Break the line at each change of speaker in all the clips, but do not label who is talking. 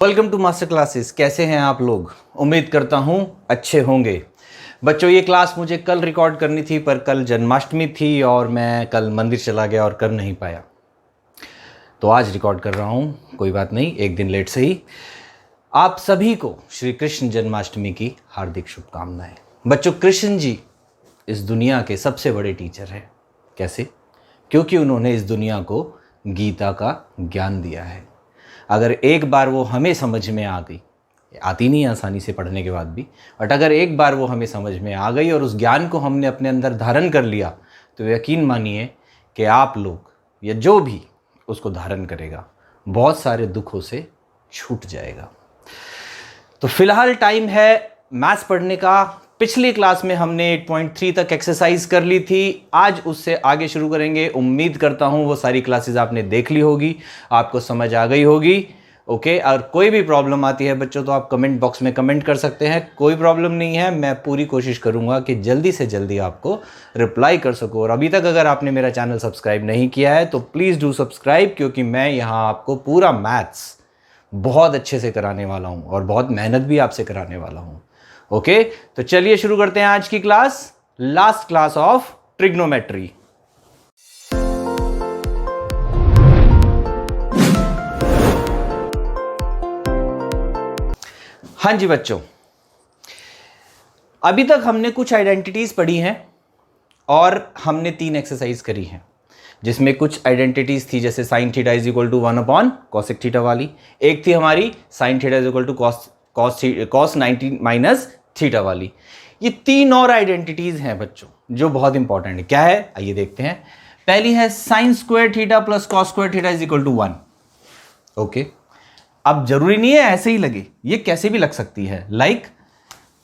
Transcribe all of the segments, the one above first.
Welcome to master classes. कैसे हैं आप लोग? उम्मीद करता हूं अच्छे होंगे। बच्चों, ये क्लास मुझे कल रिकॉर्ड करनी थी, पर कल जन्माष्टमी थी और मैं कल मंदिर चला गया और कर नहीं पाया, तो आज रिकॉर्ड कर रहा हूं। कोई बात नहीं, एक दिन लेट से ही। आप सभी को श्री कृष्ण जन्माष्टमी की हार्दिक शुभकामनाएं। बच्चों, कृष्ण जी इस दुनिया के सबसे बड़े टीचर हैं। कैसे? क्योंकि उन्होंने इस दुनिया को गीता का ज्ञान दिया है। अगर एक बार वो हमें समझ में आ गई, आती नहीं आसानी से पढ़ने के बाद भी, बट अगर एक बार वो हमें समझ में आ गई और उस ज्ञान को हमने अपने अंदर धारण कर लिया, तो यकीन मानिए कि आप लोग या जो भी उसको धारण करेगा बहुत सारे दुखों से छूट जाएगा। तो फिलहाल टाइम है मैथ्स पढ़ने का। पिछली क्लास में हमने 8.3 तक एक्सरसाइज कर ली थी, आज उससे आगे शुरू करेंगे। उम्मीद करता हूं वो सारी क्लासेस आपने देख ली होगी, आपको समझ आ गई होगी। ओके, और कोई भी प्रॉब्लम आती है बच्चों तो आप कमेंट बॉक्स में कमेंट कर सकते हैं, कोई प्रॉब्लम नहीं है। मैं पूरी कोशिश करूंगा कि जल्दी से जल्दी आपको रिप्लाई कर सकूं। और अभी तक अगर आपने मेरा चैनल सब्सक्राइब नहीं किया है तो प्लीज़ डू सब्सक्राइब, क्योंकि मैं यहाँ आपको पूरा मैथ्स बहुत अच्छे से कराने वाला हूँ और बहुत मेहनत भी आपसे कराने वाला हूँ। ओके, तो चलिए शुरू करते हैं आज की class, last class of trigonometry. हाँ जी बच्चों, अभी तक हमने कुछ आइडेंटिटीज पढ़ी हैं और हमने 3 एक्सरसाइज करी हैं, जिसमें कुछ आइडेंटिटीज थी जैसे sine theta is equal to 1 cosec theta वाली। एक थी हमारी sine theta is equal to cos 90 minus theta वाली। ये 3 और आइडेंटिटीज हैं बच्चों जो बहुत इंपॉर्टेंट है। क्या है आइए देखते हैं। पहली है sine square theta plus cos square theta is equal to 1। Okay, अब जरूरी नहीं है ऐसे ही लगे, ये कैसे भी लग सकती है। Like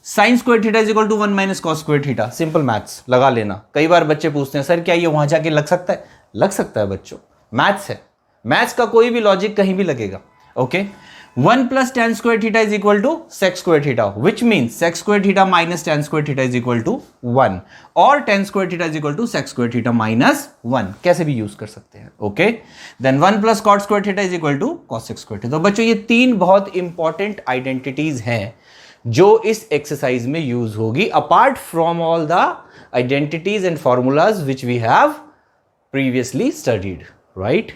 sine square theta is equal to 1 minus cos square theta. Simple maths लगा लेना। कई बार बच्चे पूछते हैं सर क्या ये वहां जाके लग सकता है? लग सकता है बच्चों, मैथ्स है, मैथ्स का कोई भी लॉजिक कहीं भी लगेगा। Okay, 1 plus tan square theta is equal to sec square theta, which mean sec square theta minus tan square theta is equal to 1, और tan square theta is equal to sec square theta minus 1, कैसे भी use कर सकते हैं। Okay, then 1 plus cot square theta is equal to cosec square theta. तो बच्चों ये 3 बहुत इंपॉर्टेंट आइडेंटिटीज हैं जो इस एक्सरसाइज में यूज होगी, apart from all the identities and formulas which we have previously studied. Right,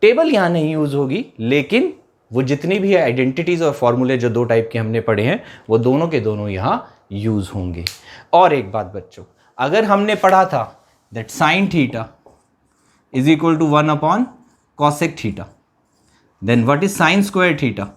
table यहां नहीं यूज होगी, लेकिन वो जितनी भी आइडेंटिटीज और फॉर्मूले जो 2 टाइप के हमने पढ़े हैं वो दोनों के दोनों यहां यूज होंगे। और एक बात बच्चों, अगर हमने पढ़ा था that sine theta is equal to 1 upon cosec theta, then what is sine square theta?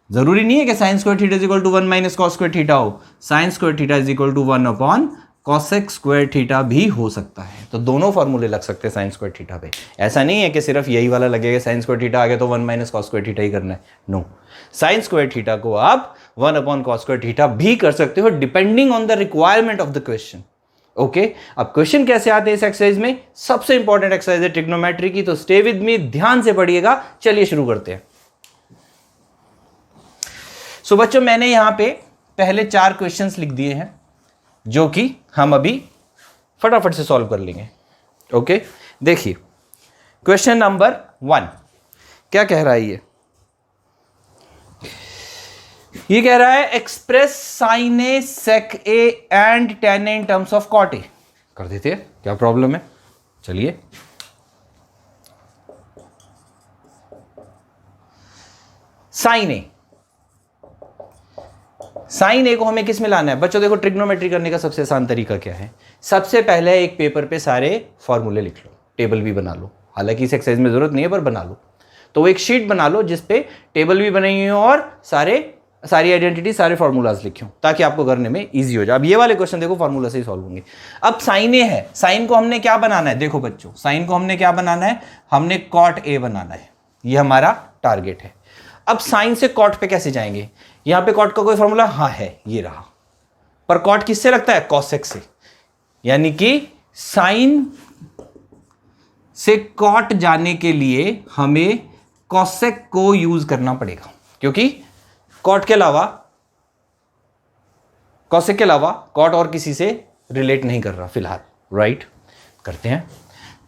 जरूरी नहीं है कि sine square theta is equal to 1 minus cos square theta हो, sine square theta is equal to 1 upon cosec square theta भी हो सकता है। तो दोनों फॉर्मूले लग सकते हैं साइन स्क्वायर थीटा पे। ऐसा नहीं है कि सिर्फ यही वाला लगेगा, साइन स्क्वायर थीटा आ गया तो 1 माइनस कॉस स्क्वायर थीटा ही करना है। नो, साइन स्क्वायर थीटा को आप 1 अपॉन कॉस स्क्वायर थीटा भी कर सकते हो, depending on the requirement of the question. Okay, अब क्वेश्चन कैसे आते हैं इस एक्सरसाइज में? सबसे इंपॉर्टेंट एक्सरसाइज है ट्रिग्नोमेट्री की, तो स्टे विद मी, ध्यान से पढ़िएगा। चलिए शुरू करते हैं। सो बच्चों, मैंने यहां पे पहले 4 क्वेश्चंस लिख दिए हैं जो कि हम अभी फटाफट से सॉल्व कर लेंगे। ओके, देखिए क्वेश्चन नंबर 1 क्या कह रहा है। ये कह रहा है express sine A sec A and tan A in terms of cot A. कर देते हैं, क्या प्रॉब्लम है। चलिए, साइन ए, साइन ए को हमें किस में लाना है बच्चों? देखो, ट्रिग्नोमेट्री करने का सबसे आसान तरीका क्या है? सबसे पहले एक पेपर पे सारे फॉर्मूले लिख लो, टेबल भी बना लो। हालांकि इस एक्सरसाइज में जरूरत नहीं है, पर बना लो। तो एक शीट बना लो जिस पे टेबल भी बनी हुई हो और सारी आइडेंटिटी, सारे फॉर्मूलाज लिखे हो, ताकि आपको करने में इजी हो जाए। अब ये वाले क्वेश्चन देखो फॉर्मूला से ही सॉल्व होंगे। अब साइन ए है, साइन को हमने क्या बनाना है? देखो बच्चों, साइन को हमने क्या बनाना है? हमने कॉट ए बनाना है, ये हमारा टारगेट है। अब साइन से कॉट पे कैसे जाएंगे? यहां पे कॉट का कोई फॉर्मूला? हाँ है, ये रहा। पर कॉट किससे लगता है? कॉसेक से, यानी कि साइन से कॉट जाने के लिए हमें कॉसेक को यूज करना पड़ेगा, क्योंकि कॉट के अलावा, कॉसेक के अलावा कॉट और किसी से रिलेट नहीं कर रहा फिलहाल। राइट, करते हैं।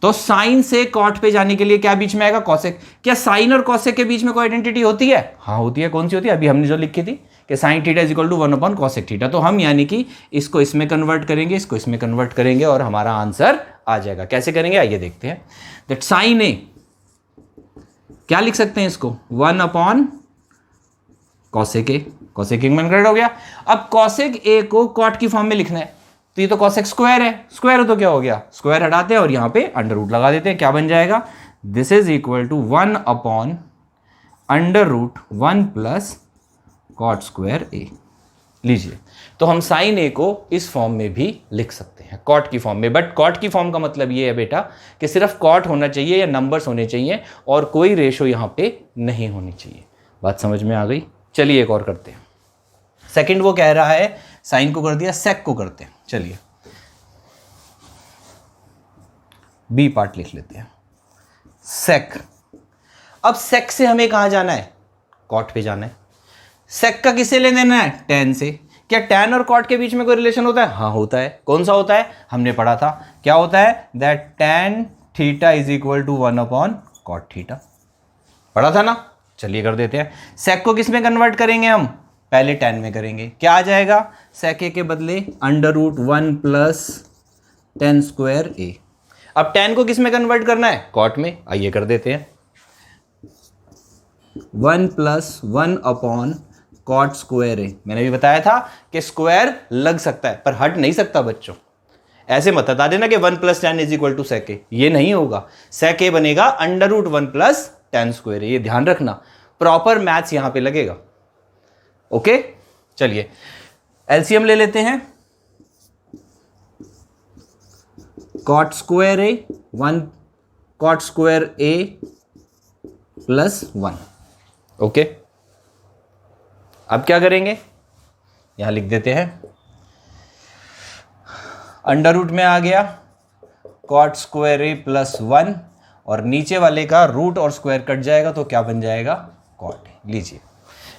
तो साइन से कॉट पे जाने के लिए क्या बीच में आएगा, कॉसेक। क्या साइन और कॉसेक के बीच में कोई आइडेंटिटी होती है? हाँ होती है। कौन सी होती है? अभी हमने जो लिखी थी कि sine theta is equal to 1 cosec theta. तो हम यानी कि इसको इसमें कन्वर्ट करेंगे, इसको इसमें कन्वर्ट करेंगे और हमारा आंसर आ जाएगा। कैसे करेंगे आइए देखते हैं। दैट साइन ए क्या लिख सकते हैं इसको, 1 कॉसेक ए। कॉसेक ए कन्वर्ट हो गया। अब कॉसेक ए को कॉट की फॉर्म में लिखना है, तो ये तो कॉसेक स्क्वायर है, स्क्वायर हो तो क्या हो गया, स्क्वायर हटाते हैं और यहां पे अंडर रूट लगा देते हैं। क्या बन जाएगा, this is equal to 1/√1 plus cot square A. लीजिए, तो हम साइन ए को इस फॉर्म में भी लिख सकते हैं, कॉट की फॉर्म में। बट कॉट की फॉर्म का मतलब ये है बेटा कि सिर्फ कॉट होना चाहिए या नंबर्स होने चाहिए और कोई रेशो यहां पे नहीं होनी चाहिए। बात समझ में आ गई? चलिए एक और करते हैं। सेकंड वो कह रहा है साइन को कर दिया, सेक को करते हैं। चलिए बी पार्ट लिख लेते हैं, सेक। अब सेक से हमें कहां जाना है, कॉट पे जाना है। सेक का किसे ले देना है, टैन से। क्या टैन और कॉट के बीच में कोई रिलेशन होता है? हाँ होता है। कौन सा होता है, हमने पढ़ा था। क्या होता है, that tan theta is equal to 1/कॉट थीटा। पढ़ा था ना। चलिए कर देते हैं। सेक को किस में कन्वर्ट करेंगे हम, पहले टैन में करेंगे। क्या आ जाएगा, सेक ए के बदले √1 प्लस tan स्क्वायर ए। अब टैन को किस में कन्वर्ट करना है, कॉट में। आइए कर देते हैं। 1 + 1/कॉट स्क्वायर ए। मैंने भी बताया था कि स्क्वायर लग सकता है पर हट नहीं सकता बच्चों। ऐसे मत बता देना कि 1 + tan इज इक्वल टू सेक ए, ये नहीं होगा। सेक ए बनेगा √1 प्लस tan स्क्वायर ए। ये ध्यान रखना, प्रॉपर मैथ्स यहां पे लगेगा। ओके चलिए एलसीएम ले लेते हैं। Cot square A 1 cot square A plus 1। Okay अब क्या करेंगे, यहां लिख देते हैं। अंडर रूट में आ गया कॉट स्क्वायर ए प्लस 1 और नीचे वाले का रूट और स्क्वायर कट जाएगा तो क्या बन जाएगा, कॉट। लीजिए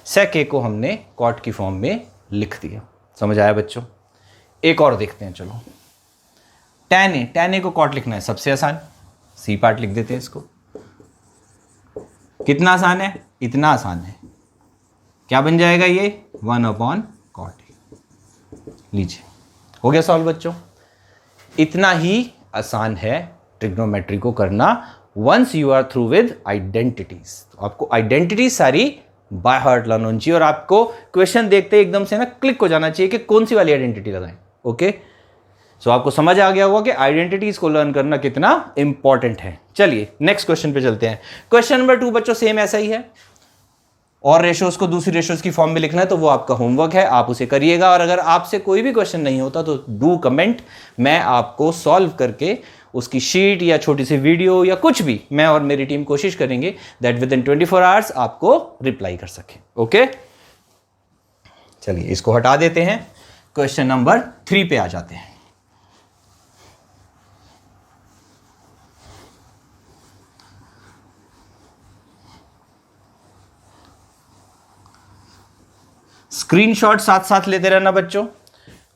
सेक ए को हमने कॉट की फॉर्म में लिख दिया। समझ आया बच्चों? एक और देखते हैं। चलो टैन ए को कॉट लिखना है, सबसे आसान। सी पार्ट लिख देते हैं इसको। कितना आसान है, इतना आसान है। क्या बन जाएगा ये, 1/कॉट ए। लीजिए हो गया सॉल्व बच्चों। इतना ही आसान है ट्रिग्नोमेट्री को करना once you are through with identities. तो आपको आइडेंटिटी सारी बाय हार्ट लर्न होनी चाहिए और आपको क्वेश्चन देखते एकदम से ना क्लिक हो जाना चाहिए कि कौन सी वाली आइडेंटिटी लगाएं। ओके सो आपको समझ आ गया होगा कि आइडेंटिटीज को लर्न करना कितना इंपॉर्टेंट है। चलिए नेक्स्ट क्वेश्चन पे चलते हैं। क्वेश्चन नंबर 2 बच्चों सेम ऐसा ही है और रेशोज को दूसरी रेशोज की फॉर्म में लिखना है, तो वो आपका होमवर्क है, आप उसे करिएगा। और अगर आपसे कोई भी क्वेश्चन नहीं होता तो डू कमेंट, मैं आपको सॉल्व करके उसकी शीट या छोटी सी वीडियो या कुछ भी, मैं और मेरी टीम कोशिश करेंगे दैट विद इन 24 आवर्स आपको रिप्लाई कर सके। ओके चलिए इसको हटा देते हैं, क्वेश्चन नंबर 3 पे आ जाते हैं। स्क्रीनशॉट साथ साथ लेते रहना बच्चों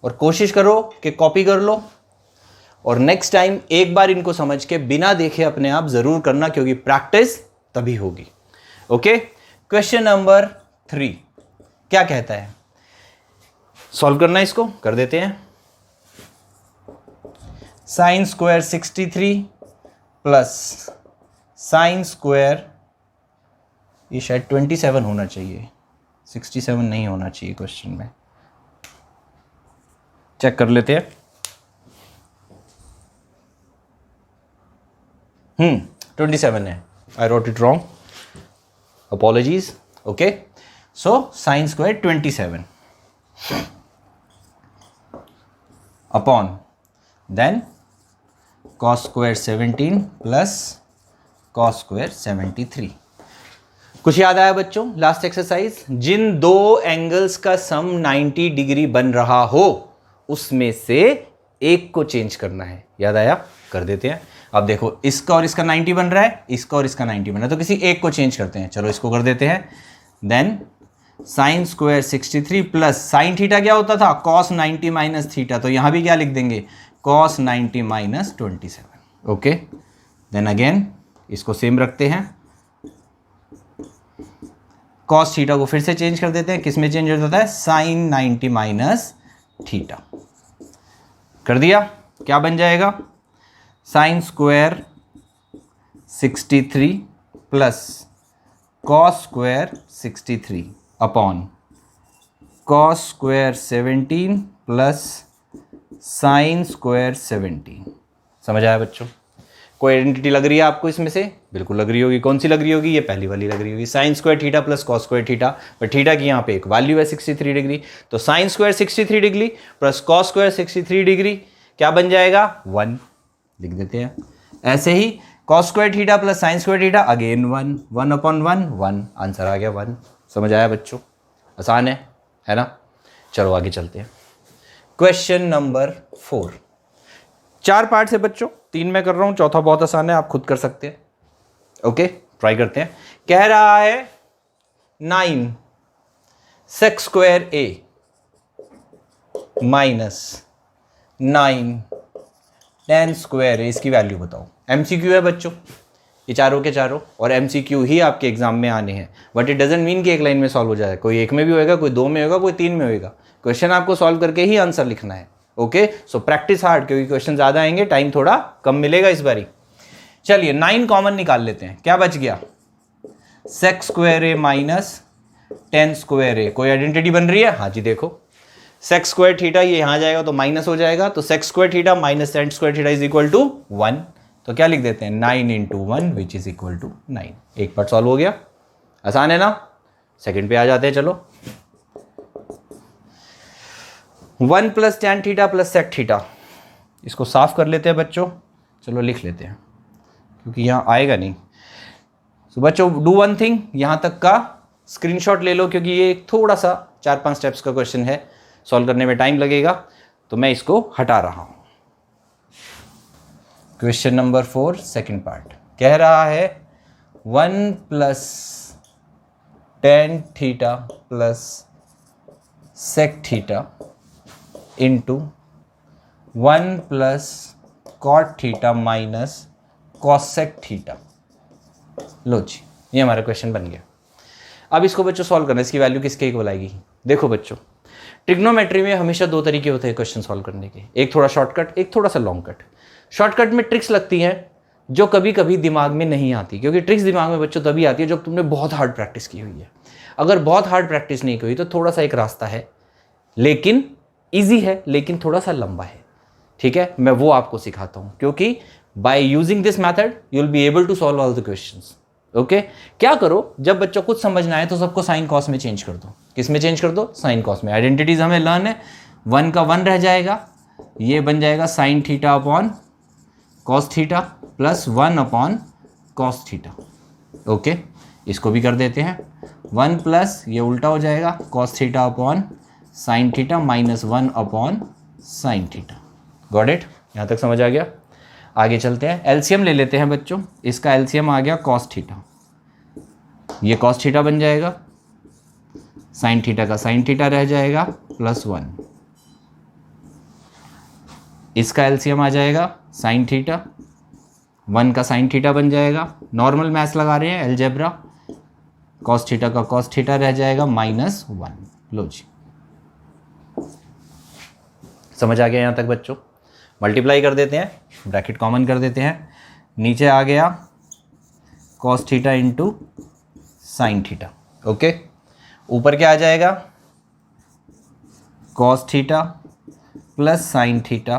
और कोशिश करो कि कॉपी कर लो और नेक्स्ट टाइम एक बार इनको समझ के बिना देखे अपने आप जरूर करना, क्योंकि प्रैक्टिस तभी होगी। ओके क्वेश्चन नंबर 3 क्या कहता है, सॉल्व करना है, इसको कर देते हैं। Sign square 63 plus sine square, ये शायद 27 होना चाहिए, 67 नहीं होना चाहिए क्वेश्चन में, चेक कर लेते हैं। 27 है, I wrote it wrong, apologies. Okay so sine square 27 upon then cos square 17 plus cos square 73। कुछ याद आया बच्चों लास्ट एक्सरसाइज, जिन दो एंगल्स का सम 90 डिग्री बन रहा हो उसमें से एक को चेंज करना है, याद आया? कर देते हैं। अब देखो इसका और इसका 90 बन रहा है, इसका और इसका 90 बन रहा है, तो किसी एक को चेंज करते हैं। चलो इसको कर देते हैं। Then sine square 63 plus sine theta क्या होता था, कॉस 90 माइनस थीटा, तो यहां भी क्या लिख देंगे, cos 90 minus 27। Okay then again इसको सेम रखते हैं, कॉस थीटा को फिर से चेंज कर देते हैं, किस में चेंज हो जाता है, साइन 90 माइनस थीटा कर दिया। क्या बन जाएगा, sign square 63 plus cos square 63 upon cos square 17 plus sine square 17। समझ आया बच्चों? कोई आइडेंटिटी लग रही है आपको इसमें से? बिल्कुल लग रही होगी। कौन सी लग रही होगी? ये पहली वाली लग रही होगी, sine square theta plus cos square theta. पर थीटा की यहाँ पे एक वैल्यू है 63 डिग्री, तो sine square 63 degree plus cos square 63 degree क्या बन जाएगा, 1 लिख देते हैं। ऐसे ही cos square theta plus sine square theta again 1, 1 upon 1 1, answer आ गया 1। समझ आया बच्चों? आसान है ना? चलो आगे चलते हैं। क्वेश्चन नंबर 4, 4 पार्ट्स है बच्चों, 3 मैं कर रहा हूं, चौथा बहुत आसान है, आप खुद कर सकते हैं। ओके, ट्राई करते हैं। कह रहा है 9 सेक स्क्वायर ए माइनस 9 टेन स्क्वायर ए, इसकी वैल्यू बताओ। एमसीक्यू है बच्चों, ये चारों के चारों, और एमसीक्यू ही आपके एग्जाम में आने हैं, बट इट डजंट मीन कि एक लाइन में सॉल्व हो जाए। कोई एक में भी होएगा, कोई 2 में होगा, कोई 3 में होएगा। क्वेश्चन आपको सॉल्व करके ही आंसर लिखना है। ओके, सो प्रैक्टिस हार्ड, क्योंकि क्वेश्चन ज्यादा आएंगे, टाइम थोड़ा कम मिलेगा इस बारी। चलिए 9 कॉमन निकाल लेते हैं, क्या बच गया, सेक स्क्वायर ए माइनस 10 स्क्वायर ए। कोई आइडेंटिटी बन रही है? हाँ जी, देखो सेक स्क्वायर थीटा ये यहां जाएगा तो माइनस हो जाएगा, तो sec square theta minus tan square theta is equal to 1। तो क्या लिख देते हैं, 9 into 1 which is equal to 9। एक पार्ट सॉल्व हो गया, आसान है ना? सेकंड पे आ जाते हैं। चलो 1 plus tan theta plus sec theta, इसको साफ कर लेते हैं बच्चों। चलो लिख लेते हैं, क्योंकि यहाँ आएगा नहीं। तो बच्चों डू वन थिंग, यहाँ तक का स्क्रीनशॉट ले लो, क्योंकि ये थोड़ा सा 4-5 स्टेप्स का क्वेश्चन है, सॉल्व करने में टाइम लगेगा, तो मैं इसको हटा रहा हूं। क्वेश्चन नंबर 4 सेकंड पार्ट कह रहा है 1 plus tan theta plus sec theta into 1 plus cot theta minus cosec theta. लो जी, ये हमारा क्वेश्चन बन गया। अब इसको बच्चों सॉल्व करना है, इसकी वैल्यू किसके इक्वल आएगी। देखो बच्चों, ट्रिग्नोमेट्री में हमेशा 2 तरीके होते हैं क्वेश्चन सॉल्व करने के, एक थोड़ा शॉर्टकट, एक थोड़ा सा लॉन्ग कट। शॉर्टकट में ट्रिक्स लगती हैं जो कभी कभी दिमाग में नहीं आती, क्योंकि ट्रिक्स दिमाग में बच्चों तभी आती है जब तुमने बहुत हार्ड प्रैक्टिस की हुई है। अगर बहुत हार्ड प्रैक्टिस नहीं की हुई तो थोड़ा सा एक रास्ता है, लेकिन ईजी है, लेकिन थोड़ा सा लंबा है। ठीक है, मैं वो आपको सिखाता हूं, क्योंकि by using this method you will be able to solve all the questions. Okay, क्या करो, जब बच्चों कुछ समझना है तो सबको साइन कॉस में चेंज कर दो। किस में चेंज कर दो, साइन कॉस में। आइडेंटिटीज हमें लर्न है, 1 का 1 रह जाएगा, ये बन जाएगा sign theta upon cos theta plus 1 upon cos theta. Okay, इसको भी कर देते हैं, 1 प्लस ये उल्टा हो जाएगा cos theta upon sine theta minus 1 upon sign theta. Got it? यहाँ तक समझ आ गया? आगे चलते हैं, एलसीएम ले लेते हैं बच्चों। इसका एलसीएम आ गया कॉस थीटा, ये कॉस थीटा बन जाएगा, साइन थीटा का साइन थीटा रह जाएगा प्लस 1। इसका एलसीएम आ जाएगा साइन थीटा, 1 का साइन थीटा बन जाएगा। नॉर्मल मैथ्स लगा रहे हैं, अलजेब्रा, कॉस थीटा का कॉस थीटा रह जाएगा माइनस 1। लो जी, समझ आ गया यहाँ तक बच्चों? मल्टीप्लाई कर देते हैं, ब्रैकेट कॉमन कर देते हैं, नीचे आ गया cos theta into sine theta. Okay, ऊपर क्या आ जाएगा, cos theta plus sine theta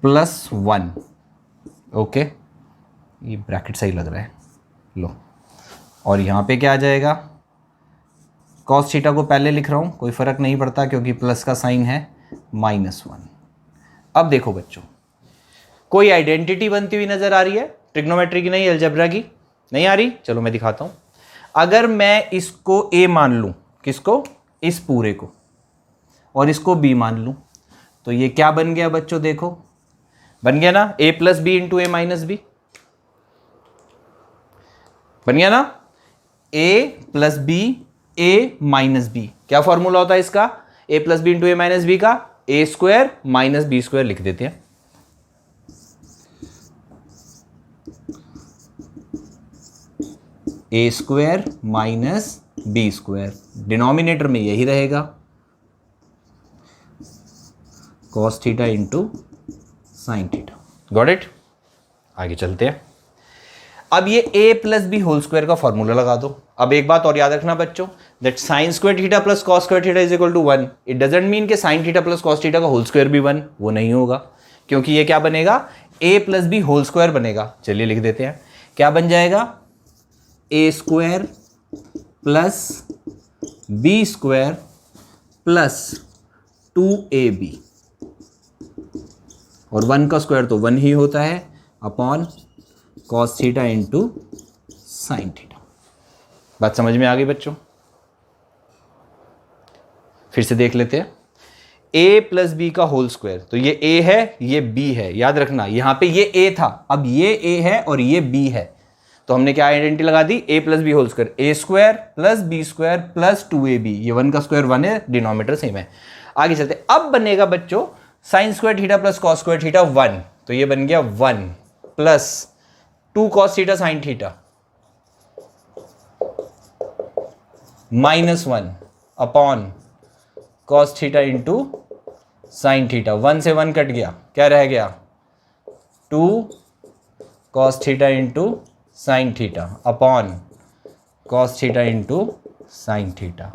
plus 1। Okay, ये ब्रैकेट सही लग रहा है, लो। और यहाँ पे क्या आ जाएगा, कॉस थीटा को पहले लिख रहा हूँ, कोई फ़र्क नहीं पड़ता क्योंकि प्लस का साइन है, माइनस 1। अब देखो बच्चों, कोई आइडेंटिटी बनती हुई नजर आ रही है, ट्रिग्नोमेट्री की नहीं, अलजेब्रा की नहीं आ रही? चलो मैं दिखाता हूं। अगर मैं इसको ए मान लूं, किसको, इस पूरे को, और इसको बी मान लूं, तो ये क्या बन गया बच्चों, देखो बन गया ना, A plus B into A minus B बन गया ना, A plus B A minus B. क्या फॉर्मूला होता है इसका, A plus B into A minus B का, A square minus B square लिख देते हैं। A square minus B square, denominator में यही रहेगा cos theta into sine theta. Got it. आगे चलते हैं। अब ये a plus B whole square का फॉर्मूला लगा दो। अब एक बात और याद रखना बच्चों, that sine square theta plus cos square theta is equal to 1। It doesn't mean कि sine theta plus cos theta का होल स्क्वायर भी 1, वो नहीं होगा, क्योंकि ये क्या बनेगा, a plus B whole square बनेगा। चलिए लिख देते हैं, क्या बन जाएगा, a square plus B square plus 2ab, और 1 का स्क्वायर तो 1 ही होता है, upon cos theta into sine theta. बात समझ में आ गई बच्चों? फिर से देख लेते हैं। a प्लस बी का होल स्क्वायर, तो ये a है, ये b है। याद रखना यहां पे ये a था, अब ये a है और ये b है, तो हमने क्या आइडेंटिटी लगा दी, a plus B whole square, a square plus B square plus 2ab। ये 1 का स्क्वायर 1 है, डिनोमिनेटर सेम है। आगे चलते, अब बनेगा बच्चों sign square theta plus cos square theta 1, तो ये बन गया 1 plus 2 cos theta sine theta minus 1 upon cos theta into sine theta. 1 से 1 कट गया, क्या रह गया, 2 cos theta into sine theta upon cos theta into sine theta.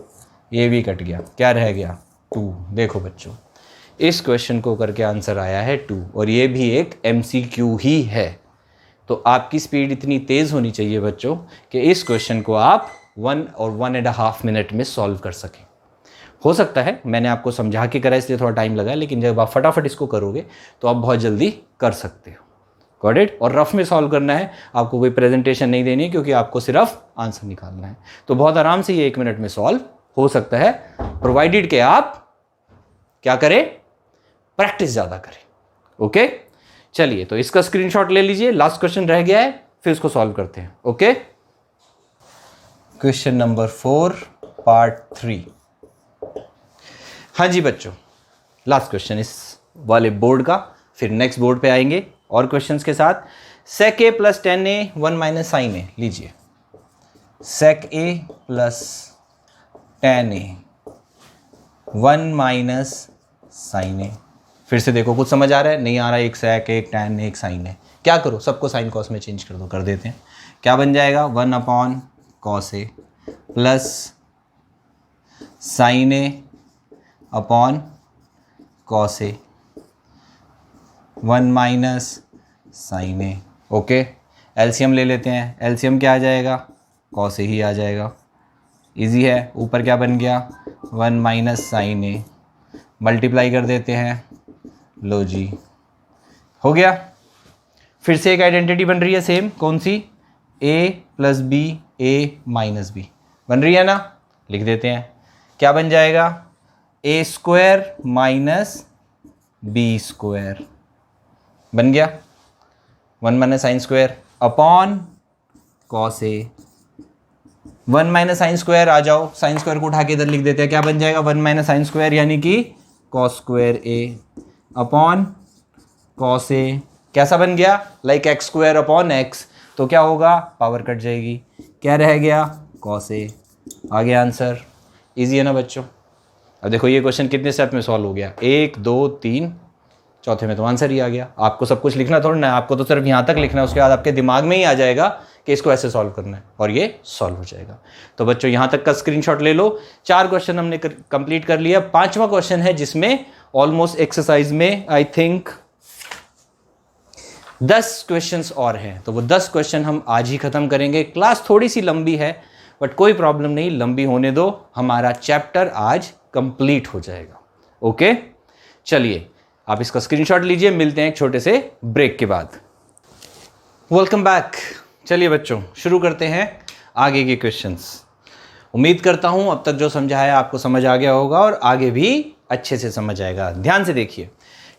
ये भी कट गया, क्या रह गया, 2। देखो बच्चों, इस क्वेश्चन को करके आंसर आया है 2, और ये भी एक MCQ ही है। तो आपकी स्पीड इतनी तेज़ होनी चाहिए बच्चों कि इस क्वेश्चन को आप 1 और 1.5 मिनट में सॉल्व कर सकें। हो सकता है मैंने आपको समझा के करा इसलिए थोड़ा टाइम लगा, लेकिन जब आप फटाफट इसको करोगे तो आप बहुत जल्दी कर सकते हो। Got it. और रफ में सॉल्व करना है, आपको कोई प्रेजेंटेशन नहीं देनी है, क्योंकि आपको सिर्फ आंसर निकालना है। तो बहुत आराम से ये 1 मिनट में सॉल्व हो सकता है, प्रोवाइडेड कि आप क्या करें, प्रैक्टिस ज़्यादा करें। ओके, चलिए तो इसका स्क्रीनशॉट ले लीजिए, लास्ट क्वेश्चन रह गया है, फिर इसको सॉल्व करते हैं। Okay, question number 4 part 3। हाँ जी बच्चों, लास्ट क्वेश्चन इस वाले बोर्ड का, फिर नेक्स्ट बोर्ड पे आएंगे और क्वेश्चंस के साथ। सेक ए प्लस टेन ए 1 माइनस साइन ए, लीजिए सेक ए प्लस टेन ए 1 माइनस साइन ए। फिर से देखो, कुछ समझ आ रहा है, नहीं आ रहा है, एक सेक एक टैन एक साइन है, क्या करो, सबको साइन कॉस में चेंज कर दो, कर देते हैं। क्या बन जाएगा, 1 upon cos A plus sine A upon cos A 1 minus sine A. Okay, LCM ले लेते हैं, एलसीएम क्या आ जाएगा, कॉस ए ही आ जाएगा, इजी है। ऊपर क्या बन गया, 1 माइनस साइन ए, मल्टीप्लाई कर देते हैं, लो जी हो गया। फिर से एक आइडेंटिटी बन रही है सेम, कौन सी, a plus B A minus B बन रही है ना, लिख देते हैं। क्या बन जाएगा, a square minus B square बन गया, 1 minus sine square upon cos A. 1 minus sine square आ जाओ, साइन स्क्वायर को उठा के इधर लिख देते हैं, क्या बन जाएगा, 1 माइनस साइन स्क्वायर यानी कि कॉस स्क्वायर ए अपॉन कॉस ए। कैसा बन गया, like x square upon x, तो क्या होगा, पावर कट जाएगी, क्या रह गया, कॉस ए। आ गया आंसर, इजी है ना बच्चों। अब देखो ये क्वेश्चन कितने स्टेप में सॉल्व हो गया, 1 2 3, चौथे में तो आंसर ही आ गया। आपको सब कुछ लिखना थोड़ा ना है, आपको तो सिर्फ यहाँ तक लिखना है, उसके बाद आपके दिमाग में ही आ जाएगा कि इसको ऐसे सॉल्व करना है, और ये सॉल्व हो जाएगा। तो बच्चों यहाँ तक का स्क्रीनशॉट ले लो। 4 क्वेश्चन हमने कंप्लीट कर लिया, 5वां क्वेश्चन है जिसमें ऑलमोस्ट एक्सरसाइज में आई थिंक 10 क्वेश्चंस और हैं, तो वो 10 क्वेश्चन हम आज ही खत्म करेंगे। क्लास थोड़ी सी लंबी है, बट कोई प्रॉब्लम नहीं, लंबी होने दो, हमारा चैप्टर आज कंप्लीट हो जाएगा। ओके, चलिए आप इसका स्क्रीनशॉट लीजिए, मिलते हैं एक छोटे से ब्रेक के बाद। Welcome back. चलिए बच्चों शुरू करते हैं आगे के क्वेश्चंस। उम्मीद करता हूं अब तक जो समझा है आपको समझ आ गया होगा और आगे भी अच्छे से समझ आएगा। ध्यान से देखिए,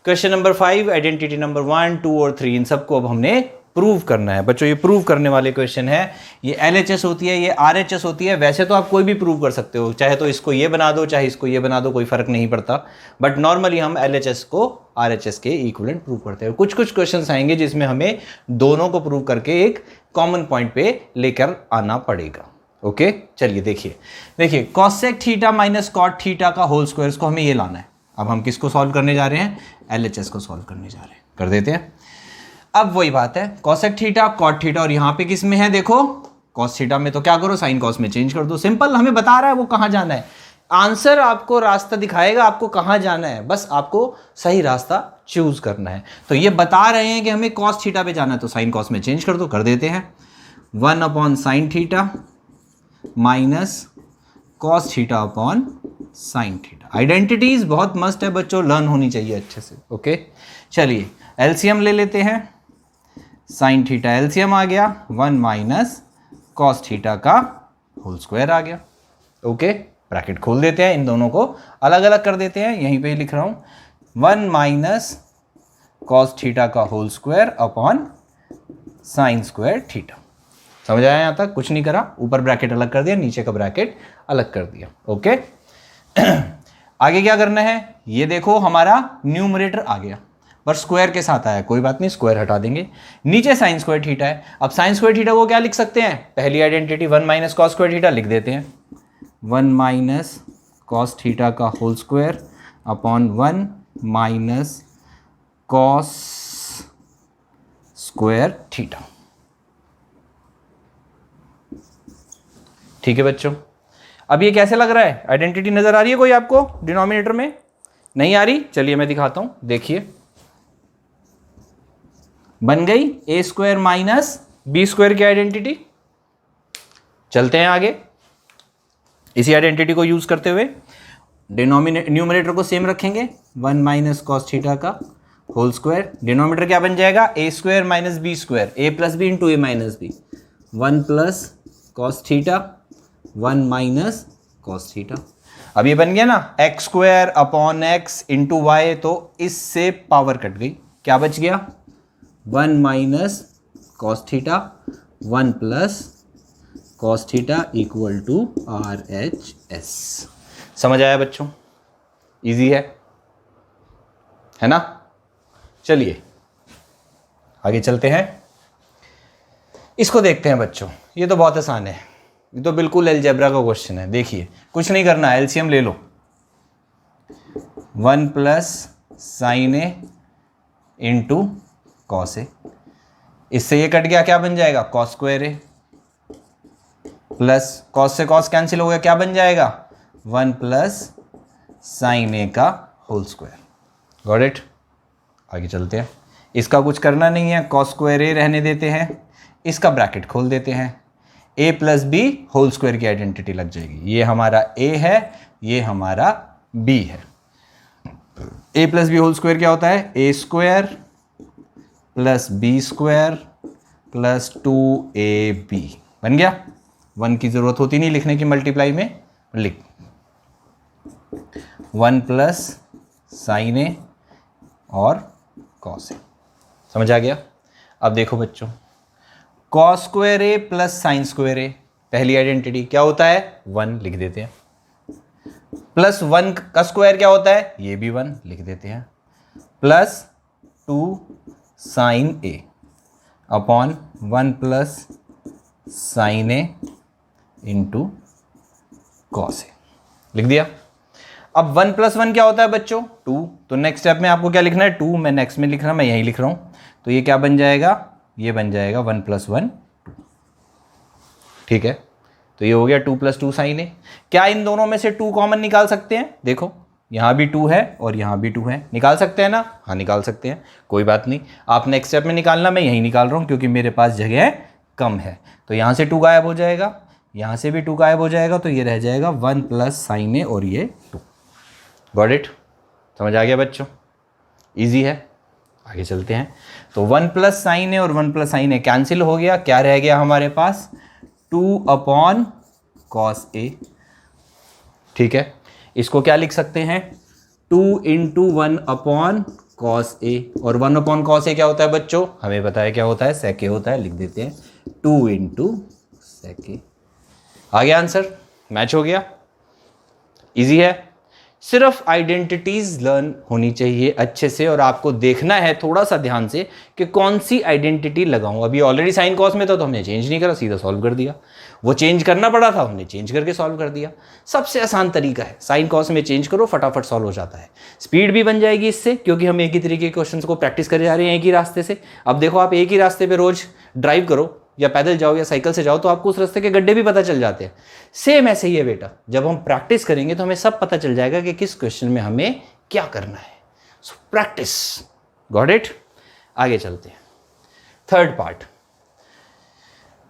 क्वेश्चन नंबर 5, आइडेंटिटी नंबर 1 2 और 3, इन सबको अब हमने प्रूव करना है बच्चों। ये प्रूव करने वाले क्वेश्चन है। ये LHS होती है, ये RHS होती है। वैसे तो आप कोई भी प्रूव कर सकते हो, चाहे तो इसको ये बना दो, चाहे इसको ये बना दो, कोई फर्क नहीं पड़ता। बट नॉर्मली हम LHS को RHS के इक्विवेलेंट प्रूव करते हैं। कुछ कुछ क्वेश्चंस आएंगे जिसमें हमें दोनों को प्रूव करके एक कॉमन पॉइंट पे लेकर आना पड़ेगा। ओके चलिए देखिए cosec theta minus cot theta का होल स्क्वायर, इसको हमें ये लाना है। अब हम किसको सॉल्व करने जा रहे हैं? LHS को सॉल्व करने जा रहे हैं। कर देते हैं। अब वही बात है, कॉसेक थीटा कॉट थीटा, और यहां पे किस में है? देखो कॉस थीटा में, तो क्या करो साइन कॉस में चेंज कर दो। सिंपल, हमें बता रहा है वो कहां जाना है। आंसर आपको रास्ता दिखाएगा, आपको कहां जाना है, बस आपको सही रास्ता चूज करना है। तो ये बता रहे हैं कि हमें कॉस थीटा पे जाना है, तो साइन कॉस में चेंज कर दो। कर देते हैं। 1/sin theta minus cos theta upon sine theta. Identities बहुत मस्त है बच्चों, लर्न होनी चाहिए अच्छे से। ओके चलिए एलसीएम ले लेते हैं। साइन थीटा एलसीएम आ गया, 1 माइनस कॉस थीटा का होल स्क्वायर आ गया। ओके ब्रैकेट खोल देते हैं, इन दोनों को अलग अलग कर देते हैं। यहीं पे लिख रहा हूं 1 माइनस कॉस थीटा का whole square upon sine square theta. समझ आया? यहां तक कुछ नहीं करा, ऊपर ब्रैकेट अलग कर दिया, नीचे का ब्रैकेट अलग कर दिया। ओके आगे क्या करना है? ये देखो हमारा न्यूमरेटर आ गया, पर स्क्वायर के साथ आया, कोई बात नहीं, स्क्वायर हटा देंगे। नीचे साइन स्क्वायर थीटा है। अब साइन स्क्वायर थीटा को क्या लिख सकते हैं? पहली identity 1 minus cos square theta लिख देते हैं। 1 माइनस कॉस थीटा का whole square upon 1 minus cos square theta. ठीक है बच्चों, अब ये कैसे लग रहा है? आइडेंटिटी नजर आ रही है कोई आपको डिनोमिनेटर में? नहीं आ रही? चलिए मैं दिखाता हूं, देखिए बन गई ए स्क्वायर माइनस बी स्क्वायर की आइडेंटिटी। चलते हैं आगे, इसी आइडेंटिटी को यूज करते हुए न्यूमरेटर को सेम रखेंगे, 1 माइनस कॉस थीटा का होल स्क्वायर। डिनोमिनेटर क्या बन जाएगा? A square minus B square, A plus B into A minus B. 1 plus cos theta 1 minus cos theta. अब ये बन गया ना X square upon X into Y, तो इससे पावर कट गई, क्या बच गया? 1 minus cos theta 1 plus cos theta equal to RHS। समझ आया बच्चों? इजी है ना? चलिए आगे चलते हैं, इसको देखते हैं बच्चों। ये तो बहुत आसान है, ये तो बिल्कुल अलजेब्रा का क्वेश्चन है। देखिए कुछ नहीं करना, एलसीएम ले लो। 1 plus sine A into cos A, इससे ये कट गया, क्या बन जाएगा? Cos square A, plus cos से कॉस कैंसिल हो गया, क्या बन जाएगा? 1 प्लस साइन ए का होल स्क्वायर। Got it? आगे चलते हैं, इसका कुछ करना नहीं है, कॉस स्क्वायर ए रहने देते हैं, इसका ब्रैकेट खोल देते हैं। ए प्लस बी होल स्क्वायर की आइडेंटिटी लग जाएगी। ये हमारा ए है, ये हमारा बी है। A plus B whole square क्या होता है? A square plus B square plus 2ab बन गया। 1 की जरूरत होती नहीं लिखने की, मल्टीप्लाई में लिख 1 प्लस साइन ए और कॉस ए। समझ आ गया? अब देखो बच्चों, cos square A plus sine square ए, पहली आइडेंटिटी क्या होता है? 1 लिख देते हैं। प्लस 1 का स्क्वायर क्या होता है? ये भी 1 लिख देते हैं। Plus 2 sine A upon 1 plus sine A into cos A, लिख दिया। अब 1 प्लस 1 क्या होता है बच्चों? 2। तो नेक्स्ट स्टेप में आपको क्या लिखना है? 2 मैं नेक्स्ट में लिख रहा हूं, मैं यही लिख रहा हूं। तो ये क्या बन जाएगा? ये बन जाएगा 1 प्लस 1। ठीक है, तो ये हो गया 2 प्लस 2 साइन ए। क्या इन दोनों में से 2 कॉमन निकाल सकते हैं? देखो यहां भी 2 है और यहां भी 2 है, निकाल सकते हैं ना? हाँ निकाल सकते हैं, कोई बात नहीं। आप नेक्स्ट स्टेप में निकालना, मैं यही निकाल रहा हूं क्योंकि मेरे पास जगह कम है। तो यहां से 2 गायब हो जाएगा, यहां से भी 2 गायब हो जाएगा, तो ये रह जाएगा 1 प्लस साइन ए और ये 2। Got it? समझ आ गया बच्चों? इजी है। आगे चलते हैं। तो 1 प्लस साइन ए और 1 प्लस साइन ए कैंसिल हो गया, क्या रह गया हमारे पास? 2 अपॉन कॉस ए। ठीक है, इसको क्या लिख सकते हैं? 2 इंटू 1 अपॉन कॉस ए, और 1 अपॉन कॉस ए क्या होता है बच्चों, हमें पता है क्या होता है, सेक ए होता है, लिख देते हैं 2 इंटू सेक ए। आ गया आंसर, मैच हो गया, इजी है। सिर्फ आइडेंटिटीज लर्न होनी चाहिए अच्छे से, और आपको देखना है थोड़ा सा ध्यान से कि कौन सी आइडेंटिटी लगाऊं। अभी ऑलरेडी साइन कॉस में तो हमने चेंज नहीं करा, सीधा सॉल्व कर दिया। वो चेंज करना पड़ा था, हमने चेंज करके सॉल्व कर दिया। सबसे आसान तरीका है, साइन कॉस में चेंज करो, फटाफट सॉल्व हो जाता है। स्पीड भी बन जाएगी इससे, क्योंकि हम एक ही तरीके के क्वेश्चन को प्रैक्टिस करे जा रहे हैं एक ही रास्ते से। अब देखो, आप एक ही रास्ते पर रोज ड्राइव करो, या पैदल जाओ या साइकिल से जाओ, तो आपको उस रास्ते के गड्ढे भी पता चल जाते हैं। सेम ऐसे ही है बेटा, जब हम प्रैक्टिस करेंगे तो हमें सब पता चल जाएगा कि किस क्वेश्चन में हमें क्या करना है। So practice, got it. आगे चलते हैं, third part.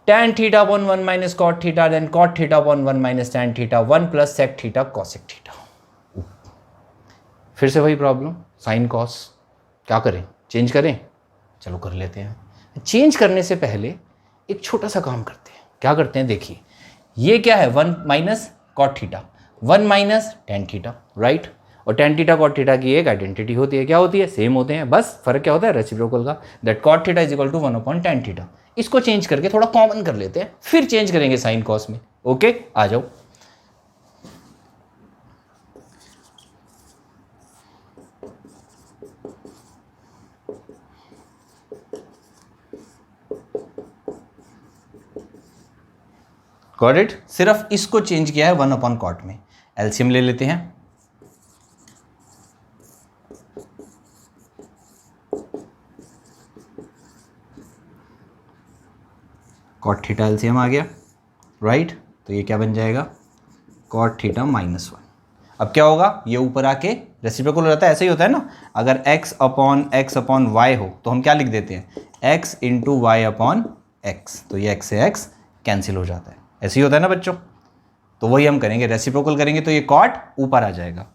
tan theta upon 1 minus cot theta, then cot theta upon 1 minus tan theta, 1 plus sec theta cosec theta. फिर से वही प्रॉब्लम, साइन कॉस, क्या करें, चेंज करें? चलो कर लेते हैं। चेंज करने से पहले एक छोटा सा काम करते हैं। क्या करते हैं, देखिए ये क्या है, 1 minus cot theta, 1 minus tan theta, right. और tan थीटा कॉट थीटा की एक आइडेंटिटी होती है, क्या होती है, सेम होते हैं, बस फर्क क्या होता है, रेसिप्रोकल का। That cot theta is equal to 1 upon tan theta. इसको चेंज करके थोड़ा कॉमन कर लेते हैं, फिर चेंज करेंगे साइन कॉस में। ओके, आ जाओ। Got it. सिर्फ इसको चेंज किया है 1 अपॉन कॉट में। एलसीएम ले लेते हैं। कॉट थीटा एलसीएम आ गया, राइट। तो ये क्या बन जाएगा, कॉट थीटा माइनस 1। अब क्या होगा, ये ऊपर आके रेसिप्रोकल हो जाता है, ऐसे ही होता है ना। अगर x अपॉन y हो तो हम क्या लिख देते हैं, x into y upon x. तो ये x से x कैंसिल हो जाता है, ऐसे ही होता है ना बच्चों। तो वही हम करेंगे, रेसिप्रोकल करेंगे तो ये कॉट ऊपर आ जाएगा।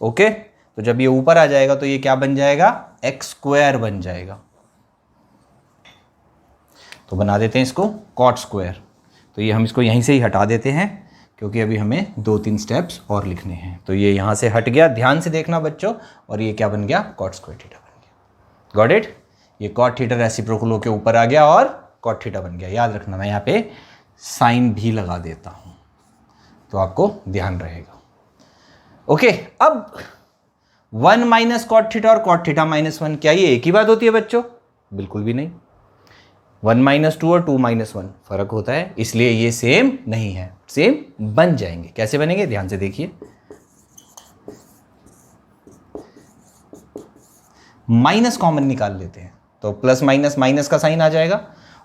ओके, तो जब ये ऊपर आ जाएगा तो ये क्या बन जाएगा, एक्स स्क्वायर बन जाएगा। तो बना देते हैं इसको कॉट स्क्वायर। तो ये हम इसको यहीं से ही हटा देते हैं, क्योंकि अभी हमें 2-3 स्टेप्स और लिखने हैं। तो ये यहाँ से हट गया, ध्यान से देखना बच्चों। और ये क्या बन गया, कॉट स्क्वायर थीटा बन गया। Got it. ये कॉट थीटा रेसिप्रोकल होके ऊपर आ गया और कॉट थीटा बन गया। याद रखना, मैं यहाँ पे साइन भी लगा देता हूँ तो आपको ध्यान रहेगा। ओके, अब 1 माइनस कॉट थीटा और कॉट थीटा माइनस 1, क्या ये एक ही बात होती है बच्चों? बिल्कुल भी नहीं। 1 माइनस 2 और 2 माइनस 1 फर्क होता है, इसलिए ये सेम नहीं है। सेम बन जाएंगे, कैसे बनेंगे, ध्यान से देखिए। माइनस कॉमन निकाल लेते हैं, तो प्लस माइनस माइनस का साइन आ जाएगा,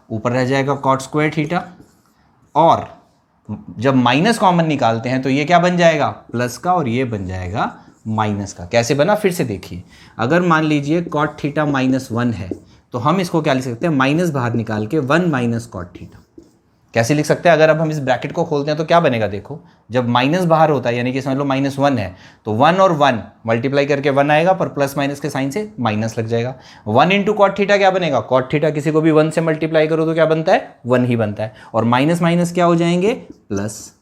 ऊपर रह जाएगा कॉट स्क्वायर थीटा। और जब माइनस कॉमन निकालते हैं तो ये क्या बन जाएगा, प्लस का, और ये बन जाएगा माइनस का। कैसे बना, फिर से देखिए। अगर मान लीजिए कॉट थीटा माइनस 1 है, तो हम इसको क्या लिख सकते हैं, माइनस बाहर निकाल के 1 माइनस कॉट थीटा। कैसे लिख सकते हैं, अगर अब हम इस ब्रैकेट को खोलते हैं तो क्या बनेगा, देखो। जब माइनस बाहर होता है, यानी कि समझ लो -1 है, तो 1 और 1 मल्टीप्लाई करके 1 आएगा, पर प्लस माइनस के साइन से माइनस लग जाएगा। 1 इंटू कॉट थीटा क्या बनेगा, कॉट थीटा किसी को भी 1 से मल्टीप्लाई करो तो क्या बनता है, 1 ही बनता है। और माइनस माइनस क्या हो जाएंगे, प्लस।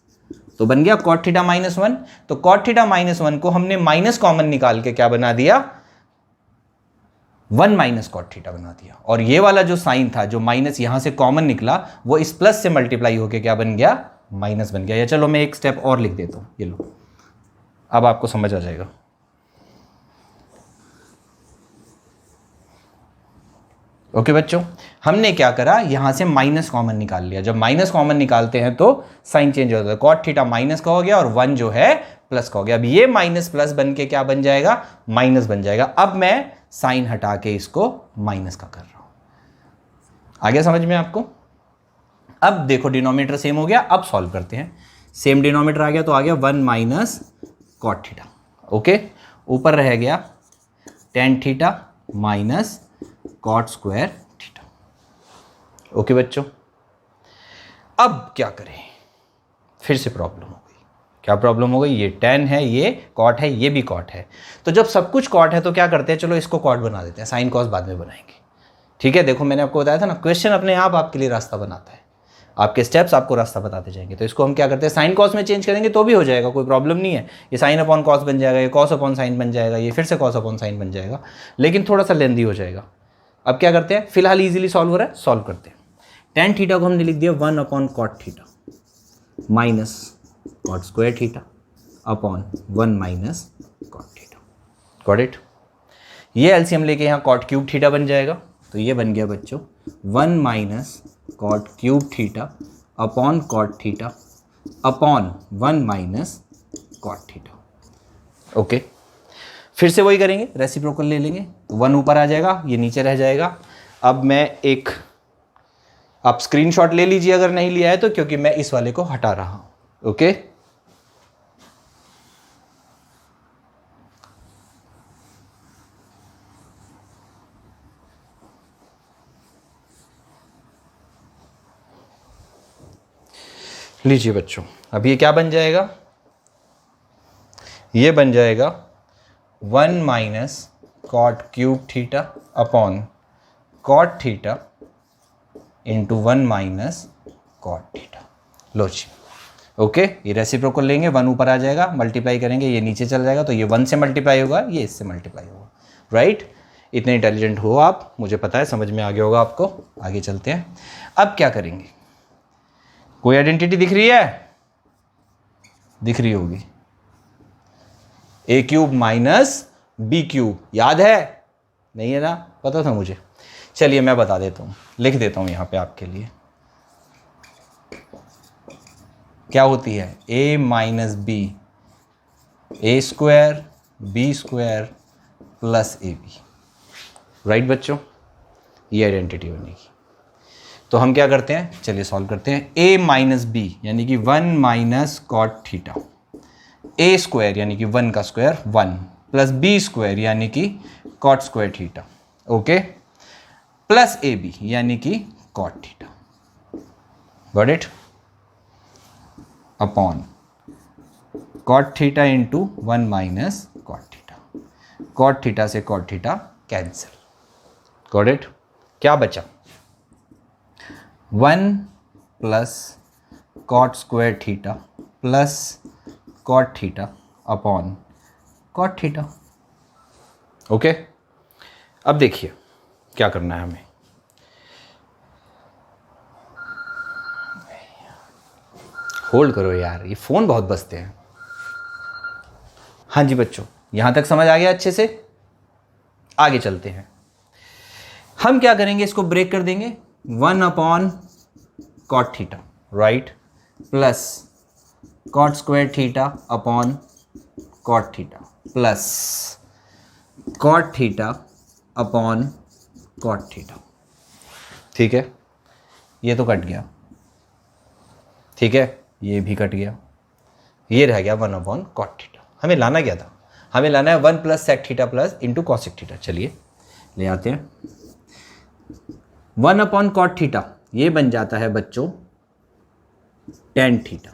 तो बन गया कॉट थीटा माइनस 1। तो कॉट थीटा माइनस 1 को हमने माइनस कॉमन निकाल के क्या बना दिया, 1 माइनस कॉट थीटा बना दिया। और ये वाला जो साइन था, जो माइनस यहां से कॉमन निकला, वो इस प्लस से मल्टीप्लाई होके क्या बन गया, माइनस बन गया। या चलो मैं एक स्टेप और लिख देता हूं, ये लो, अब आपको समझ आ जाएगा। ओके बच्चों, हमने क्या करा, यहां से माइनस कॉमन निकाल लिया। जब माइनस कॉमन निकालते हैं तो साइन चेंज होता है, कॉट थीटा माइनस का हो गया और 1 जो है प्लस का हो गया। अब ये माइनस प्लस बन के क्या बन जाएगा, माइनस बन जाएगा। अब मैं साइन हटा के इसको माइनस का कर रहा हूं। आ गया समझ में आपको? अब देखो डिनोमिनेटर सेम हो गया, अब सॉल्व करते हैं। सेम डिनोमिनेटर आ गया तो आ गया 1 माइनस कॉट थीटा। ओके, ऊपर रह गया tan theta minus cot square theta. Okay बच्चों, अब क्या करें, फिर से प्रॉब्लम हो गई। क्या प्रॉब्लम हो गई, ये tan है, ये कॉट है, ये भी कॉट है। तो जब सब कुछ कॉट है तो क्या करते हैं, चलो इसको कॉट बना देते हैं, साइन कॉस बाद में बनाएंगे। ठीक है, देखो मैंने आपको बताया था ना, क्वेश्चन अपने आप आपके लिए रास्ता बनाता है। आपके स्टेप्स आपको रास्ता बताते जाएंगे। तो इसको हम क्या करते हैं, साइन कॉस में चेंज करेंगे तो भी हो जाएगा, कोई प्रॉब्लम नहीं है। ये साइन अपॉन कॉस बन जाएगा, ये कॉस अपॉन साइन बन जाएगा, ये फिर से कॉस अपॉन साइन बन जाएगा, लेकिन थोड़ा सा लेंदी हो जाएगा। अब क्या करते हैं, फिलहाल ईजिली सॉल्व हो रहा है, सॉल्व करते हैं। टेन थीटा को हमने लिख दिया 1 upon cot theta minus cot square theta upon 1 minus cot theta. Got it. ये एलसीएम लेके यहाँ कॉट क्यूब थीटा बन जाएगा, तो ये बन गया बच्चों 1 minus cot cube theta upon cot theta upon 1 minus cot theta. Okay, फिर से वही करेंगे, रेसिप्रोकल ले लेंगे, तो 1 ऊपर आ जाएगा, ये नीचे रह जाएगा। अब मैं एक, आप स्क्रीनशॉट ले लीजिए अगर नहीं लिया है तो, क्योंकि मैं इस वाले को हटा रहा हूं। ओके, लीजिए बच्चों, अब ये क्या बन जाएगा, ये बन जाएगा 1 minus cot cube theta upon cot theta into 1 minus cot theta. लो जी, ओके, ये रेसिप्रोकल लेंगे, 1 ऊपर आ जाएगा, मल्टीप्लाई करेंगे, ये नीचे चल जाएगा, तो ये 1 से मल्टीप्लाई होगा, ये इससे मल्टीप्लाई होगा। राइट, इतने इंटेलिजेंट हो आप, मुझे पता है, समझ में आ गया होगा आपको। आगे चलते हैं। अब क्या करेंगे, कोई आइडेंटिटी दिख रही है, दिख रही होगी, ए क्यूब माइनस बी क्यूब, याद है? नहीं है ना, पता था मुझे। चलिए मैं बता देता हूं, लिख देता हूं यहां पे आपके लिए। क्या होती है, A minus B, A square B square plus A B. Right बच्चों, ये आइडेंटिटी बनेगी। तो हम क्या करते हैं, चलिए सॉल्व करते हैं। ए माइनस बी यानी कि 1 माइनस कॉट थीटा, ए स्क्वायर यानी कि 1 का स्क्वायर 1 प्लस बी स्क्वायर यानी कि cot square theta, okay, plus A B यानी कि cot theta. Got it, upon cot theta into 1 minus cot theta. Cot theta से cot theta cancel. Got it, क्या बचा, 1 plus cot square theta plus cot theta upon cot theta. Okay, अब देखिए क्या करना है हमें। होल्ड करो यार, ये फ़ोन बहुत बजते हैं। हाँ जी बच्चों, यहां तक समझ आ गया अच्छे से? आगे चलते हैं। हम क्या करेंगे, इसको ब्रेक कर देंगे, 1 upon cot theta, right, plus cot square theta upon cot theta plus cot theta upon cot theta. ठीक है, ये तो कट गया, ठीक है, ये भी कट गया, ये रह गया 1 अपॉन कॉट थीटा। हमें लाना क्या था, हमें लाना है 1 plus sec theta plus into cosec theta. चलिए ले आते हैं। 1 अपॉन कॉट थीटा ये बन जाता है बच्चों tan theta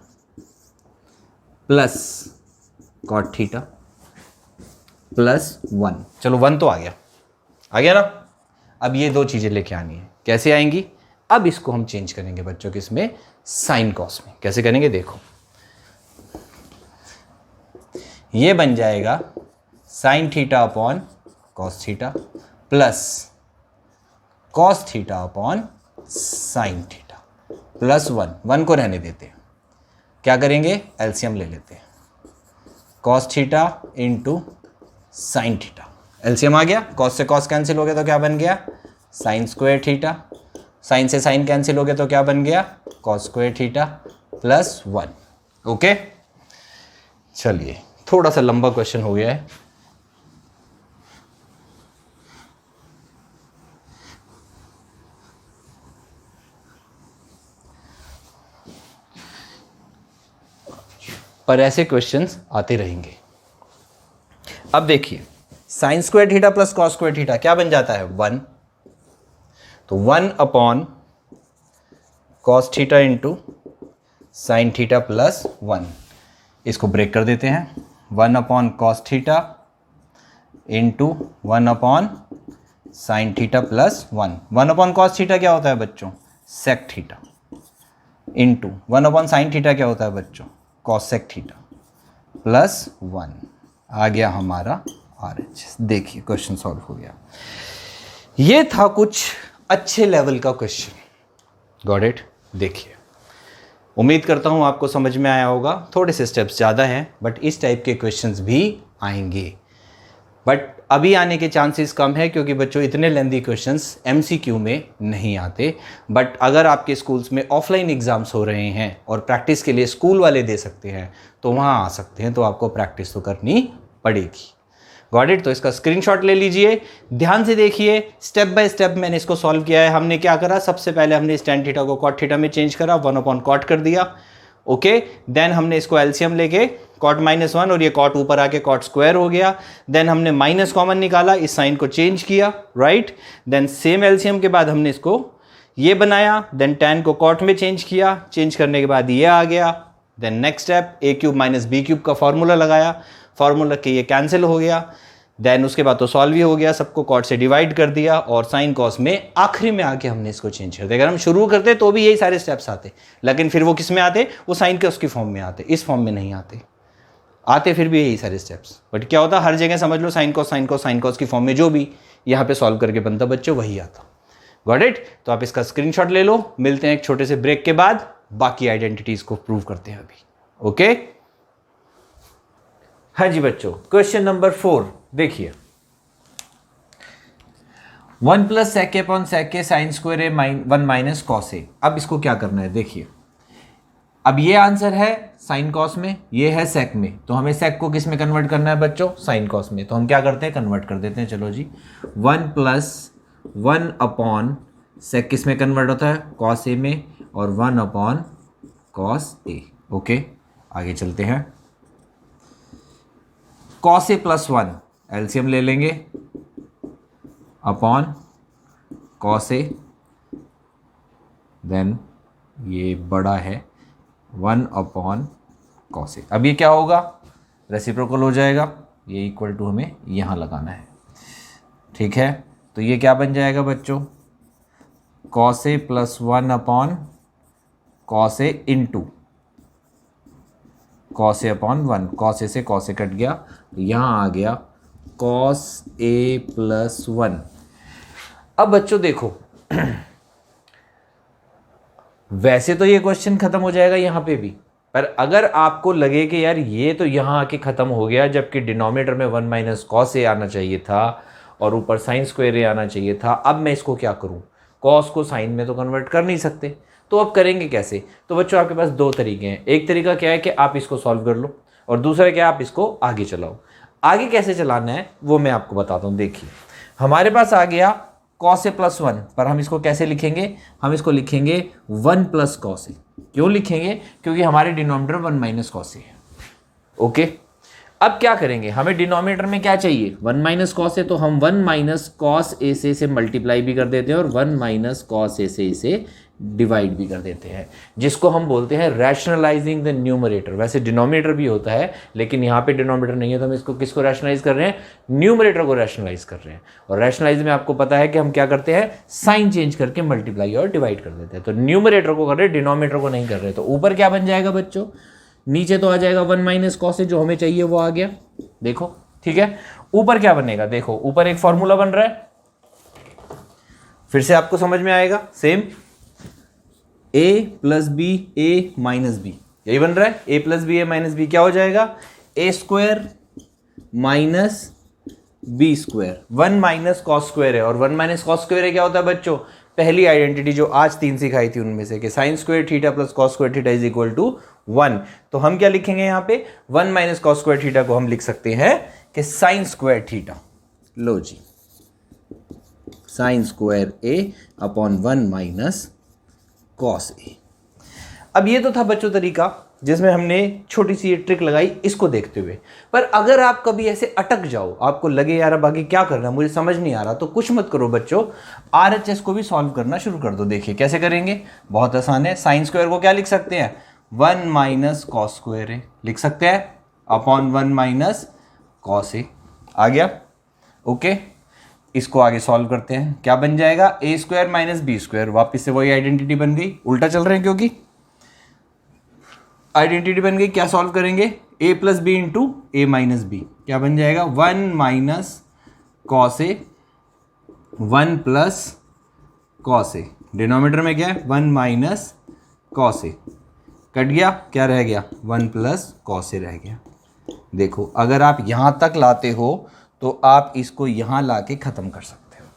plus cot theta plus 1। चलो 1 तो आ गया ना। अब ये दो चीज़ें लेके आनी है, कैसे आएंगी, अब इसको हम चेंज करेंगे बच्चों किसमें, साइन कॉस में। कैसे करेंगे देखो, ये बन जाएगा sign theta upon cos theta plus cos theta upon sine theta plus 1 को रहने देते हैं। क्या करेंगे, एलसीएम ले लेते हैं, cos theta into sine theta. LCM आ गया, कॉस से कॉस कैंसिल हो गया तो क्या बन गया, साइन स्क्वायर थीटा, साइन से साइन कैंसिल हो गया तो क्या बन गया, cos square theta plus 1। Okay, चलिए थोड़ा सा लंबा क्वेश्चन हो गया है। पर ऐसे क्वेश्चंस आते रहेंगे। अब देखिए, sign square theta plus cos square theta क्या बन जाता है, 1। तो 1 upon cos theta into sine theta plus 1। इसको ब्रेक कर देते हैं, 1 upon cos theta into 1 upon sign theta plus 1। 1 upon cos theta क्या होता है बच्चों, सेक थीटा इंटू 1/sin थीटा क्या होता है बच्चों, कॉसेक थीटा प्लस 1 आ गया हमारा RHS। देखिए क्वेश्चन सॉल्व हो गया। ये था कुछ अच्छे लेवल का क्वेश्चन, गॉट इट। देखिए उम्मीद करता हूँ आपको समझ में आया होगा। थोड़े से स्टेप्स ज़्यादा हैं बट इस टाइप के क्वेश्चंस भी आएंगे, बट अभी आने के चांसेस कम है क्योंकि बच्चों इतने लेंदी क्वेश्चंस MCQ में नहीं आते। बट अगर आपके स्कूल्स में ऑफलाइन एग्ज़ाम्स हो रहे हैं और प्रैक्टिस के लिए स्कूल वाले दे सकते हैं तो वहाँ आ सकते हैं, तो आपको प्रैक्टिस तो करनी पड़ेगी। Got it. तो इसका स्क्रीनशॉट ले लीजिए, ध्यान से देखिए, स्टेप बाय स्टेप मैंने इसको सॉल्व किया है। हमने क्या करा, सबसे पहले हमने इस tan थीटा को cot थीटा में चेंज करा, 1/cot कर दिया। ओके, देन हमने इसको एलसीएम लेके cot -1 और ये cot ऊपर आके cot स्क्वायर हो गया। देन हमने माइनस कॉमन निकाला, इस साइन को चेंज किया, राइट। देन सेम एलसीएम के बाद हमने इसको ये बनाया, देन tan को cot में चेंज किया, चेंज करने के बाद ये आ गया। Then next step a³ - b³ का फॉर्मूला लगाया, फॉर्मूला के ये कैंसिल हो गया। देन उसके बाद तो सॉल्व ही हो गया, सबको कॉट से डिवाइड कर दिया और साइन कॉस में आखिरी में आके हमने इसको चेंज कर दिया। अगर हम शुरू करते तो भी यही सारे स्टेप्स आते, लेकिन फिर वो किस में आते, वो साइन कॉस की फॉर्म में आते, इस फॉर्म में नहीं आते फिर भी यही सारे स्टेप्स। बट क्या होता, हर जगह समझ लो साइन कॉस की फॉर्म में जो भी यहाँ पे सॉल्व करके बनता बच्चों वही आता। Got it. तो आप इसका स्क्रीनशॉट ले लो, मिलते हैं एक छोटे से ब्रेक के बाद, बाकी आइडेंटिटीज को प्रूव करते हैं अभी। ओके हाँ जी बच्चों, क्वेश्चन नंबर 4 देखिए, 1 + sec a / sec a sin square a 1 - cos a। अब इसको क्या करना है, देखिए अब ये आंसर है साइन कॉस में, ये है सेक में, तो हमें सेक को किस में कन्वर्ट करना है बच्चों, साइन कॉस में। तो हम क्या करते हैं, कन्वर्ट कर देते हैं। चलो जी, 1 + 1/, सेक किस में कन्वर्ट होता है, कॉस ए में, और 1/cos a। ओके आगे चलते हैं। cos a + 1 एलसीएम ले लेंगे अपॉन cos a, देन ये बड़ा है 1/cos a। अब ये क्या होगा, रेसिप्रोकल हो जाएगा, ये इक्वल टू हमें यहाँ लगाना है, ठीक है। तो ये क्या बन जाएगा बच्चों, cos a + 1/cos a into cos a/1, cos a से cos a कट गया, यहाँ आ गया cos a + 1। अब बच्चों देखो वैसे तो ये क्वेश्चन खत्म हो जाएगा यहाँ पे भी, पर अगर आपको लगे कि यार ये तो यहाँ आके खत्म हो गया, जबकि डिनोमिनेटर में 1 - cos a आना चाहिए था और ऊपर sin स्क्वायर a आना चाहिए था, अब मैं इसको क्या करूँ, cos को sin में तो कन्वर्ट कर नहीं सकते, तो अब करेंगे कैसे। तो बच्चों आपके पास दो तरीके हैं, एक तरीका क्या है कि आप इसको सॉल्व कर लो, और दूसरा क्या है आप इसको आगे चलाओ। आगे कैसे चलाना है वो मैं आपको बताता हूँ। देखिए हमारे पास आ गया cos a + 1, पर हम इसको कैसे लिखेंगे, हम इसको लिखेंगे 1 + cos a। क्यों लिखेंगे, क्योंकि हमारे डिनोमिनेटर 1 - cos a है। ओके अब क्या करेंगे, हमें डिनोमिनेटर में क्या चाहिए, 1 - cos a, तो हम 1 - cos a से इसे मल्टीप्लाई भी कर देते हैं और 1 - cos a से इसे डिवाइड भी कर देते हैं, जिसको हम बोलते हैं रैशनलाइजिंग द न्यूमरेटर। वैसे डिनोमिनेटर भी होता है, लेकिन यहाँ पे डिनोमिनेटर नहीं है, तो हम इसको किसको रैशनलाइज कर रहे हैं, न्यूमरेटर को रैशनलाइज कर रहे हैं। और रैशनलाइज में आपको पता है कि हम क्या करते हैं, साइन चेंज करके मल्टीप्लाई और डिवाइड कर देते हैं। तो न्यूमरेटर को कर रहे हैं, डिनोमिनेटर को नहीं कर रहे। तो ऊपर क्या बन जाएगा बच्चों, नीचे तो आ जाएगा 1 - cos a, जो हमें चाहिए वो आ गया, देखो ठीक है। ऊपर क्या बनेगा, देखो ऊपर एक फॉर्मूला बन रहा है, फिर से आपको समझ में आएगा, same a + b a - b, यही बन रहा है। a + b a - b क्या हो जाएगा, a² - b²। 1 - cos स्क्वायर है, और 1 - cos स्क्वायर है क्या होता है बच्चों, पहली आइडेंटिटी जो आज 3 सिखाई थी उनमें से, कि sin² थीटा + cos² थीटा = 1। तो हम क्या लिखेंगे यहाँ पे, 1 - cos² थीटा को हम लिख सकते हैं कि sin² थीटा। लो जी, sin² a/1 - cos a। अब ये तो था बच्चों तरीका जिसमें हमने छोटी सी ये ट्रिक लगाई इसको देखते हुए। पर अगर आप कभी ऐसे अटक जाओ, आपको लगे यार अब आगे क्या करना, मुझे समझ नहीं आ रहा, तो कुछ मत करो बच्चों, RHS को भी सॉल्व करना शुरू कर दो। देखिए कैसे करेंगे, बहुत आसान है। साइन स्क्वायर को क्या लिख सकते हैं, 1 - cos स्क्वायर है लिख सकते हैं, अपॉन 1 - cos a आ गया। ओके इसको आगे सॉल्व करते हैं, क्या बन जाएगा, a² - b²। वापिस से वही आइडेंटिटी बन गई, उल्टा चल रहे हैं क्योंकि आइडेंटिटी बन गई, क्या सॉल्व करेंगे, a plus B into A minus B, क्या बन जाएगा 1 minus cos A 1 plus cos A, denominator में क्या है 1 माइनस कॉस ए, कट गया, क्या रह गया 1 प्लस कॉस ए रह गया। देखो अगर आप यहाँ तक लाते हो तो आप इसको यहाँ ला के ख़त्म कर सकते हो।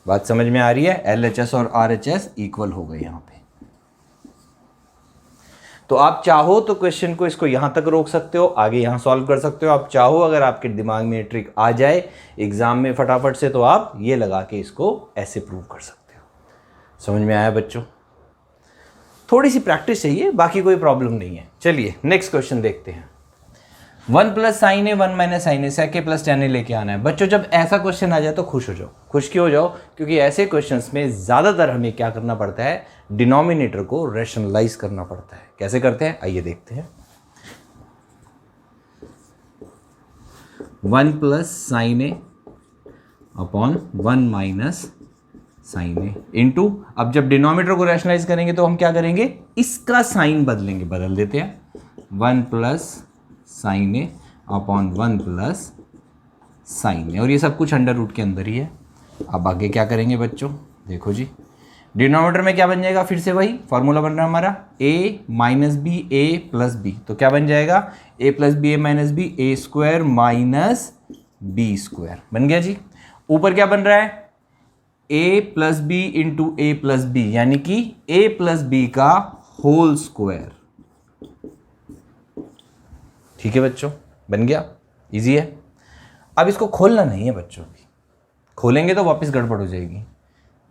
बात समझ में आ रही है, LHS और RHS इक्वल हो गए यहाँ पे। तो आप चाहो तो क्वेश्चन को इसको यहाँ तक रोक सकते हो, आगे यहाँ सॉल्व कर सकते हो। आप चाहो अगर आपके दिमाग में ट्रिक आ जाए एग्जाम में फटाफट से, तो आप ये लगा के इसको ऐसे प्रूव कर सकते हो। समझ में आया बच्चों? थोड़ी सी प्रैक्टिस चाहिए, बाकी कोई प्रॉब्लम नहीं है। चलिए नेक्स्ट क्वेश्चन देखते हैं। 1 plus sine A 1 minus sine A sec A plus ten ए लेके आना है। बच्चों जब ऐसा क्वेश्चन आ जाए तो खुश हो जाओ। खुश क्यों हो जाओ? क्योंकि ऐसे क्वेश्चंस में ज़्यादातर हमें क्या करना पड़ता है, डिनोमिनेटर को रैशनलाइज करना पड़ता है। कैसे करते हैं आइए देखते हैं। 1 plus sine A upon 1 minus sine A into, अब जब डिनोमिनेटर को रैशनलाइज करेंगे तो हम क्या करेंगे, इसका साइन बदलेंगे, बदल देते हैं 1 प्लस साइन ए अपॉन 1 प्लस साइन ए, और ये सब कुछ अंडर रूट के अंदर ही है। अब आगे क्या करेंगे बच्चों, देखो जी, डिनोमिनेटर में क्या बन जाएगा, फिर से वही फॉर्मूला बन रहा है हमारा, a minus B A plus B, तो क्या बन जाएगा a plus B A minus B, A square minus B square बन गया जी। ऊपर क्या बन रहा है, a plus B into A plus B, यानी कि a प्लस बी का होल स्क्वायर। ठीक है बच्चों, बन गया, इजी है। अब इसको खोलना नहीं है बच्चों, भी खोलेंगे तो वापस गड़बड़ हो जाएगी।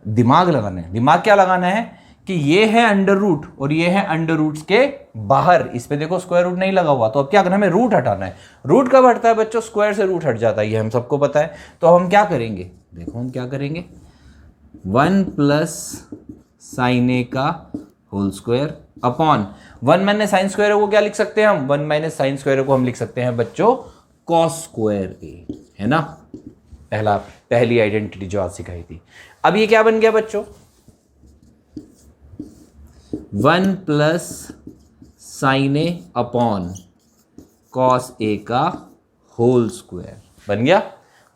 दिमाग लगाना है। दिमाग क्या लगाना है कि ये है अंडर रूट और ये है अंडर रूट्स के बाहर, इस पे देखो स्क्वायर रूट नहीं लगा हुआ, तो अब क्या करना है, हमें रूट हटाना है। रूट कब हटता है बच्चों, स्क्वायर से रूट हट जाता है, ये हम सबको पता है। तो हम क्या करेंगे, देखो हम क्या करेंगे, 1 प्लस साइन ए का whole square upon 1 minus sine square को क्या लिख सकते हैं हम, 1 माइनस साइन स्क्वायर को हम लिख सकते हैं बच्चों कॉस स्क्वायर ए, है ना। पहली आइडेंटिटी जो आज सिखाई थी। अब ये क्या बन गया बच्चों, 1 प्लस साइन ए अपॉन कॉस ए का होल स्क्वायर बन गया।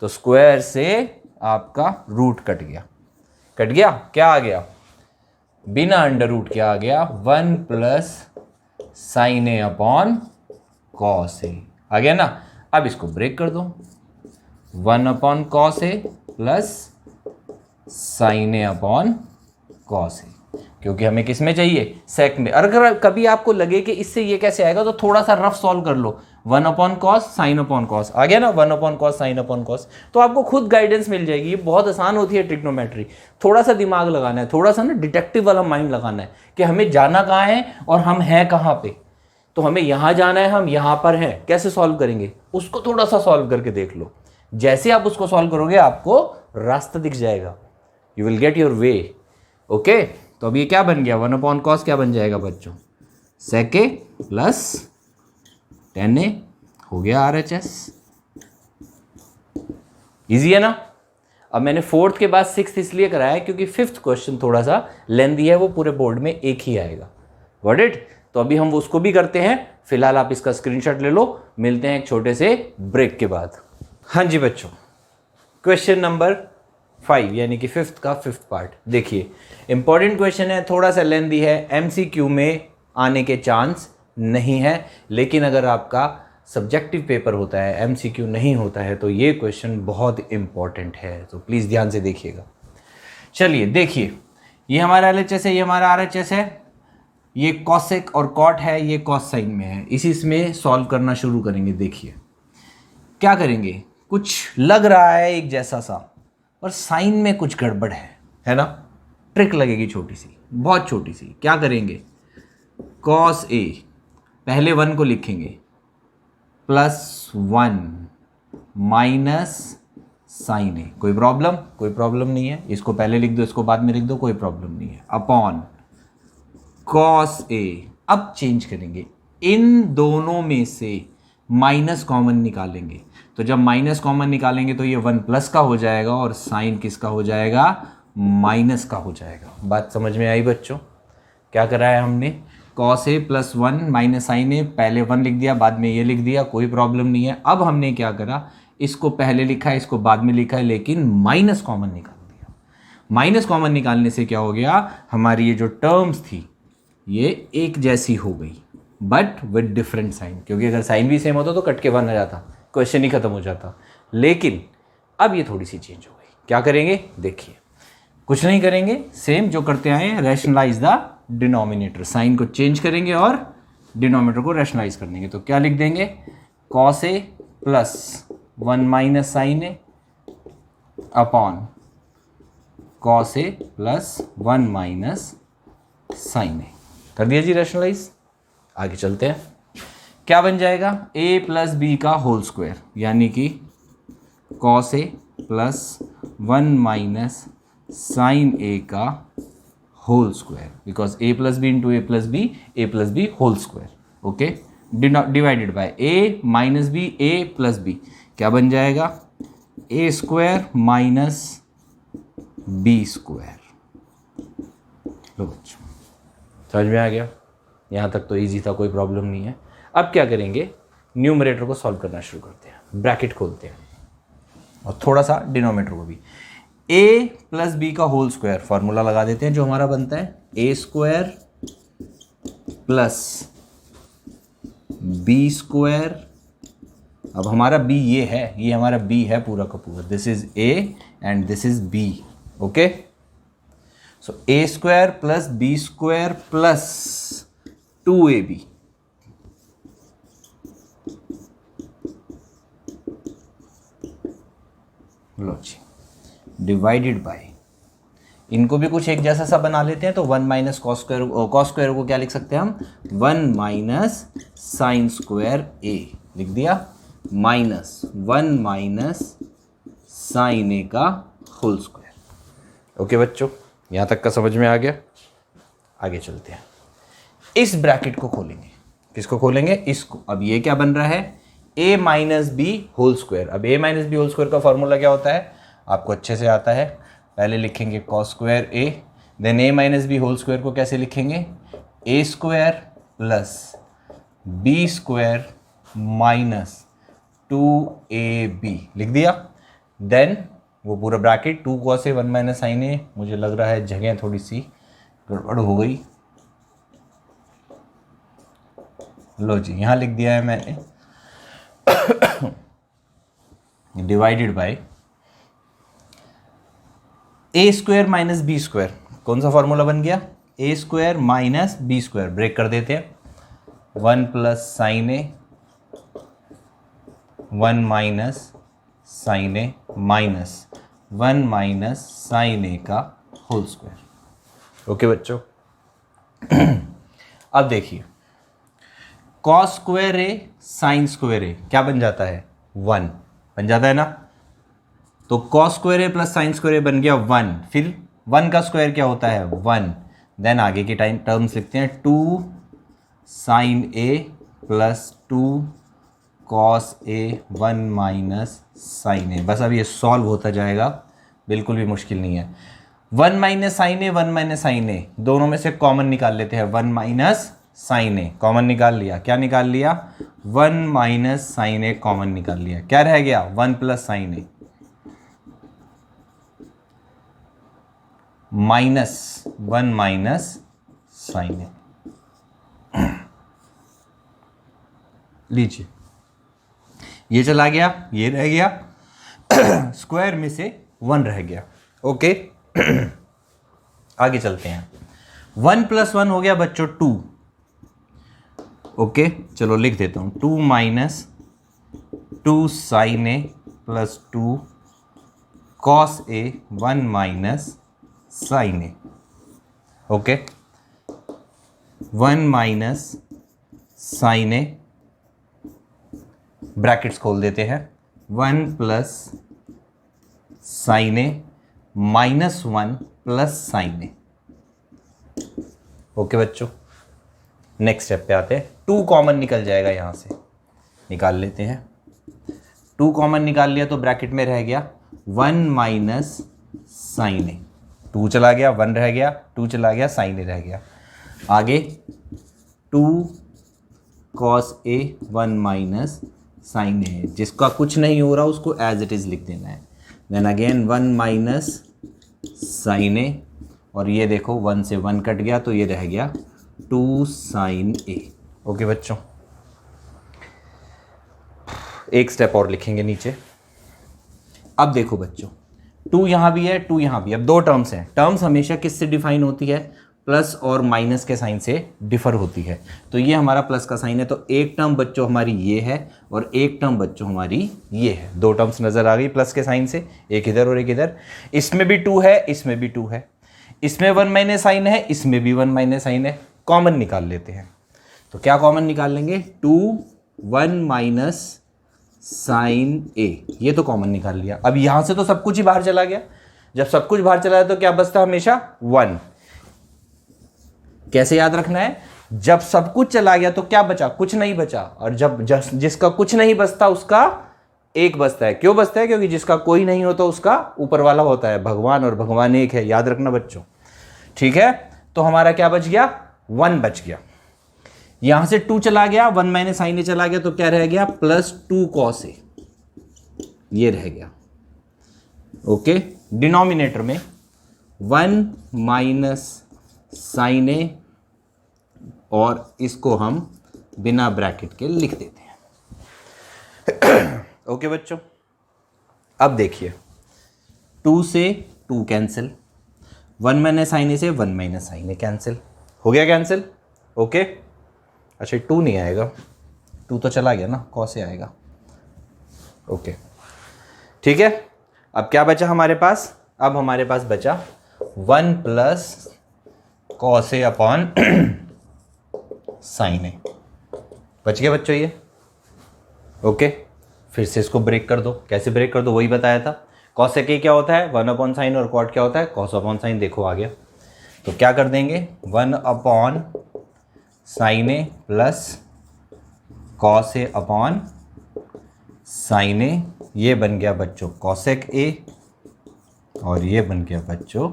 तो स्क्वायर से आपका रूट कट गया, कट गया, क्या आ गया, बिना अंडर रूट क्या आ गया, 1 प्लस साइन ए अपॉन कॉस ए आ गया ना। अब इसको ब्रेक कर दो, 1 upon cos A plus sine A upon cos ए, क्योंकि हमें किस में चाहिए, सेक में। अगर कभी आपको लगे कि इससे ये कैसे आएगा तो थोड़ा सा रफ सॉल्व कर लो, 1 upon cos sine upon cos आ गया ना, 1 upon cos sine upon cos, तो आपको खुद गाइडेंस मिल जाएगी। ये बहुत आसान होती है ट्रिग्नोमेट्री। थोड़ा सा दिमाग लगाना है, थोड़ा सा ना डिटेक्टिव वाला माइंड लगाना है कि हमें जाना कहाँ है और हम हैं कहाँ पे। तो हमें यहाँ जाना है, हम यहाँ पर हैं, कैसे सॉल्व करेंगे उसको थोड़ा सा सॉल्व करके देख लो। जैसे आप उसको सॉल्व करोगे आपको रास्ता दिख जाएगा, you will get your way. Okay, तो अब ये क्या बन गया, 1 अपॉन कॉस क्या बन जाएगा बच्चों, सेक ए प्लस टेन ए, हो गया RHS। इजी है ना। अब मैंने 4th के बाद 6th इसलिए कराया क्योंकि 5th क्वेश्चन थोड़ा सा लेंथी है, वो पूरे बोर्ड में एक ही आएगा। Got it. तो अभी हम उसको भी करते हैं, फिलहाल आप इसका स्क्रीनशॉट ले लो। मिलते हैं एक छोटे से ब्रेक के बाद। हाँ जी बच्चों, क्वेश्चन नंबर 5 यानी कि 5th का 5th पार्ट देखिए। इंपॉर्टेंट क्वेश्चन है, थोड़ा सा लेंथी है, MCQ में आने के चांस नहीं है, लेकिन अगर आपका सब्जेक्टिव पेपर होता है, MCQ नहीं होता है, तो ये क्वेश्चन बहुत इंपॉर्टेंट है, तो प्लीज़ ध्यान से देखिएगा। चलिए देखिए, ये हमारा LHS है, ये हमारा RHS है, ये कॉसेक और कॉट है, ये कॉस साइन में है। इसी इसमें सॉल्व करना शुरू करेंगे। देखिए क्या करेंगे, कुछ लग रहा है एक जैसा सा, और साइन में कुछ गड़बड़ है ना। ट्रिक लगेगी छोटी सी, बहुत छोटी सी। क्या करेंगे, कॉस ए पहले 1 को लिखेंगे प्लस 1 माइनस साइन ए, कोई प्रॉब्लम, कोई प्रॉब्लम नहीं है। इसको पहले लिख दो, इसको बाद में लिख दो, कोई प्रॉब्लम नहीं है। अपॉन कॉस ए, अब चेंज करेंगे, इन दोनों में से माइनस कॉमन निकालेंगे। तो जब माइनस कॉमन निकालेंगे तो ये 1 प्लस का हो जाएगा और साइन किसका हो जाएगा, माइनस का हो जाएगा। बात समझ में आई बच्चों? क्या करा है हमने, cos A plus 1 minus sine ए, पहले 1 लिख दिया बाद में ये लिख दिया, कोई प्रॉब्लम नहीं है। अब हमने क्या करा, इसको पहले लिखा है इसको बाद में लिखा है, लेकिन माइनस कॉमन निकाल दिया। माइनस कॉमन निकालने से क्या हो गया, हमारी ये जो टर्म्स थी ये एक जैसी हो गई बट विद डिफरेंट साइन, क्योंकि अगर साइन भी सेम होता तो कट के 1 आ जाता, क्वेश्चन ही खत्म हो जाता। लेकिन अब ये थोड़ी सी चेंज हो गई। क्या करेंगे देखिए, कुछ नहीं करेंगे, सेम जो करते आए हैं, रैशनलाइज द डिनोमिनेटर, साइन को चेंज करेंगे और डिनोमिनेटर को रैशनलाइज कर देंगे। तो क्या लिख देंगे, cos A plus 1 minus sine A upon cos A plus 1 minus sine ए, कर दिया जी रैशनलाइज। आगे चलते हैं, क्या बन जाएगा, a प्लस बी का होल स्क्वायर, यानी कि cos A plus 1 minus sine A का whole square, because a plus B into A plus B whole square, okay, divided by a minus B a plus B, क्या बन जाएगा, a square minus B square. लो बच्चों समझ में आ गया, यहाँ तक तो इजी था, कोई प्रॉब्लम नहीं है। अब क्या करेंगे, न्यूमरेटर को सॉल्व करना शुरू करते हैं, ब्रैकेट खोलते हैं और थोड़ा सा डिनोमिनेटर को भी। a प्लस बी का होल स्क्वायर फॉर्मूला लगा देते हैं, जो हमारा बनता है a square plus B square. अब हमारा b ये है, ये हमारा b है पूरा का पूरा, this is a and this is b, okay. So a square plus B square plus 2ab, लो जी, डिवाइडेड बाय, इनको भी कुछ एक जैसा सा बना लेते हैं, तो 1 माइनस कॉस स्क्वायर को क्या लिख सकते हैं हम, 1 माइनस साइन स्क्वायर ए लिख दिया, माइनस 1 माइनस साइन ए का होल स्क्वायर। ओके बच्चों, यहाँ तक का समझ में आ गया। आगे चलते हैं, इस ब्रैकेट को खोलेंगे, किसको खोलेंगे, इसको। अब ये क्या बन रहा है, a minus B whole square. अब a minus B whole square का फॉर्मूला क्या होता है, आपको अच्छे से आता है। पहले लिखेंगे cos square a, then a minus B whole square को कैसे लिखेंगे, a square plus B square minus 2ab लिख दिया। देन वो पूरा bracket 2 cos A 1 minus sine A, मुझे लग रहा है जगह थोड़ी सी गड़बड़ हो गई, लो जी यहाँ लिख दिया है मैंने, divided by A square minus B square. कौन सा फॉर्मूला बन गया, A square minus B square, break कर देते हैं, 1 plus sine A 1 minus sine A minus 1 minus sine A का होल स्क्वायर। ओके बच्चों, अब देखिए, cos square A sine square A क्या बन जाता है, 1 बन जाता है ना। तो cos square A plus sine square ए बन गया 1, फिर 1 का स्क्वायर क्या होता है 1, देन आगे के टाइम टर्म्स लिखते हैं 2 sine A plus 2 cos A 1 minus sine ए। बस अब ये सॉल्व होता जाएगा, बिल्कुल भी मुश्किल नहीं है। 1 minus sine A 1 minus sine ए, दोनों में से कॉमन निकाल लेते हैं, 1 माइनस साइन ए कॉमन निकाल लिया, क्या निकाल लिया, 1 माइनस साइन ए कॉमन निकाल लिया, क्या रह गया 1 plus sine A minus 1 minus sine ए। लीजिए ये चला गया, ये रह गया, स्क्वायर में से 1 रह गया, ओके। आगे चलते हैं, 1 प्लस 1 हो गया बच्चों 2, ओके चलो लिख देता हूं, 2 minus 2 sine A plus 2 cos A 1 minus sine A, okay, 1 minus sine A, brackets खोल देते हैं, 1 plus sine A minus 1 plus sine A. Okay बच्चों, नेक्स्ट स्टेप पे आते हैं, 2 कॉमन निकल जाएगा, यहां से निकाल लेते हैं, 2 कॉमन निकाल लिया तो ब्रैकेट में रह गया 1 माइनस साइन ए, 2 चला गया 1 रह गया, 2 चला गया साइन ए रह गया। आगे 2 cos A 1 माइनस साइन ए, जिसका कुछ नहीं हो रहा उसको एज इट इज लिख देना है। देन अगेन 1 माइनस साइन ए, और ये देखो 1 से 1 कट गया तो ये रह गया 2 साइन ए। ओके बच्चों, एक स्टेप और लिखेंगे नीचे। अब देखो बच्चों, 2 यहाँ भी है, 2 यहाँ भी है। अब दो टर्म्स हैं। टर्म्स हमेशा किससे डिफाइन होती है? प्लस और माइनस के साइन से डिफर होती है। तो ये हमारा प्लस का साइन है, तो एक टर्म बच्चों हमारी ये है और एक टर्म बच्चों हमारी ये है। दो टर्म्स नजर आ गई प्लस के साइन से, एक इधर और एक इधर। इसमें भी 2 है, इसमें भी 2 है, इसमें 1 माइनस साइन है, इसमें भी 1 माइनस साइन है। कॉमन निकाल लेते हैं। तो क्या कॉमन निकाल लेंगे? 2 1 माइनस साइन ए, ये तो कॉमन निकाल लिया। अब यहां से तो सब कुछ ही बाहर चला गया। जब सब कुछ बाहर चला जाए तो क्या बचता? हमेशा 1। कैसे याद रखना है? जब सब कुछ चला गया तो क्या बचा? कुछ नहीं बचा। और जब जिसका कुछ नहीं बचता उसका एक बचता है। क्यों बचता है? क्योंकि जिसका कोई नहीं होता उसका ऊपर वाला होता है, भगवान, और भगवान एक है। याद रखना बच्चों, ठीक है। तो हमारा क्या बच गया? 1 बच गया। यहां से 2 चला गया, 1 माइनस साइन ए चला गया, तो क्या रह गया? प्लस 2 कॉस ए, ये रह गया। ओके, डिनोमिनेटर में 1 माइनस साइन ए, और इसको हम बिना ब्रैकेट के लिख देते हैं। ओके बच्चों, अब देखिए 2 से 2 कैंसिल, 1 माइनस साइन ए से 1 माइनस साइन ए कैंसिल हो गया, कैंसिल। ओके, अच्छा 2 नहीं आएगा, 2 तो चला गया ना, कॉस ए आएगा। ओके ठीक है। अब क्या बचा हमारे पास? अब हमारे पास बचा 1 प्लस कॉस ए अपॉन साइन ए। बच गया बच्चों ये। ओके, फिर से इसको ब्रेक कर दो। कैसे ब्रेक कर दो? वही बताया था। कॉस ए क्या होता है? 1 अपॉन साइन, और कॉट क्या होता है? Cos upon sine. देखो आ गया। तो क्या कर देंगे? 1 अपॉन साइन ए प्लस कॉस ए अपॉन साइन ए, ये बन गया बच्चों कॉसेक ए, और ये बन गया बच्चों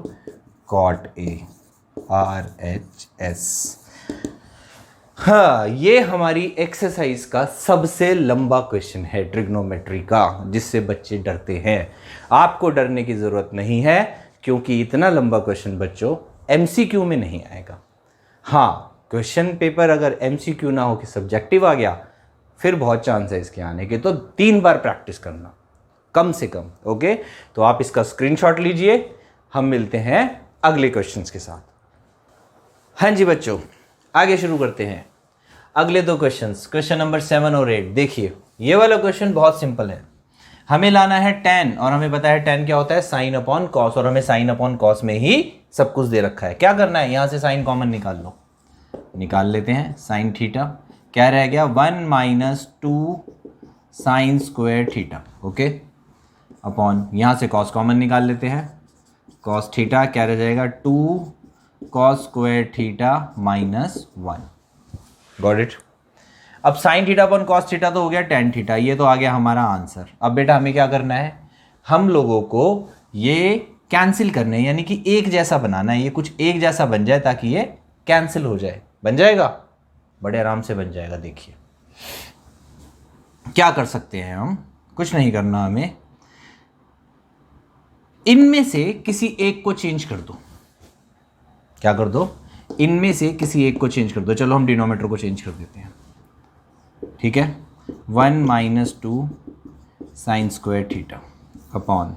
कॉट ए, RHS। हाँ, ये हमारी एक्सरसाइज का सबसे लंबा क्वेश्चन है ट्रिग्नोमेट्री का, जिससे बच्चे डरते हैं। आपको डरने की जरूरत नहीं है, क्योंकि इतना लंबा क्वेश्चन बच्चों MCQ में नहीं आएगा। हाँ, क्वेश्चन पेपर अगर MCQ ना हो कि सब्जेक्टिव आ गया, फिर बहुत चांस है इसके आने के। तो 3 बार प्रैक्टिस करना कम से कम। ओके, तो आप इसका स्क्रीनशॉट लीजिए। हम मिलते हैं अगले क्वेश्चंस के साथ। हाँ जी बच्चों, आगे शुरू करते हैं। अगले 2 क्वेश्चंस, क्वेश्चन नंबर 7 और 8। देखिए, ये वाला क्वेश्चन बहुत सिंपल है। हमें लाना है tan, और हमें पता है tan क्या होता है? साइन अपॉन कॉस, और हमें साइन अपॉन कॉस में ही सब कुछ दे रखा है। क्या करना है? यहां से साइन कॉमन निकाल लो। निकाल लेते हैं। साइन थीटा क्या रह गया? 1 minus 2 sign square theta. Okay, upon यहां से कॉस कॉमन निकाल लेते हैं। कॉस थीटा क्या रह जाएगा? 2 cos square theta minus 1। Got it. अब sine theta upon cos theta तो हो गया tan थीटा, ये तो आ गया हमारा आंसर। अब बेटा हमें क्या करना है? हम लोगों को ये कैंसिल करने हैं, यानी कि एक जैसा बनाना है। ये कुछ एक जैसा बन जाए ताकि ये कैंसिल हो जाए। बन जाएगा? बड़े आराम से बन जाएगा। देखिए क्या कर सकते हैं हम, कुछ नहीं करना हमें। इनमें से किसी एक को चेंज कर दो। क्या कर दो? इनमें से किसी एक को चेंज कर दो। चलो हम डिनोमिनेटर को चेंज कर देते हैं, ठीक है। 1 minus 2 sign square theta upon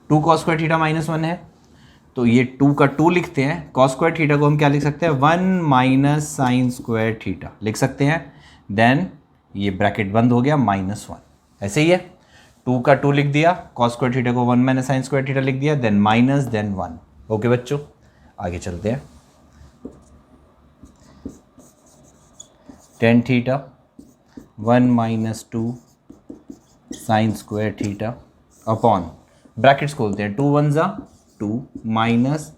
2 cos square theta minus 1 है, तो ये 2 का 2 लिखते हैं। कॉस स्क्वायर थीटा को हम क्या लिख सकते हैं? 1 माइनस साइन स्क्वायर थीटा लिख सकते हैं। देन ये ब्रैकेट बंद हो गया, -1। ऐसे ही है, 2 का 2 लिख दिया, कॉस स्क्वायर थीटा को 1 माइनस साइन स्क्वायर थीटा लिख दिया, देन माइनस, देन 1। ओके बच्चों, आगे चलते हैं। tan theta 1 minus 2 sign square theta upon, brackets खोलते हैं, 2 1 ज़ा 2 minus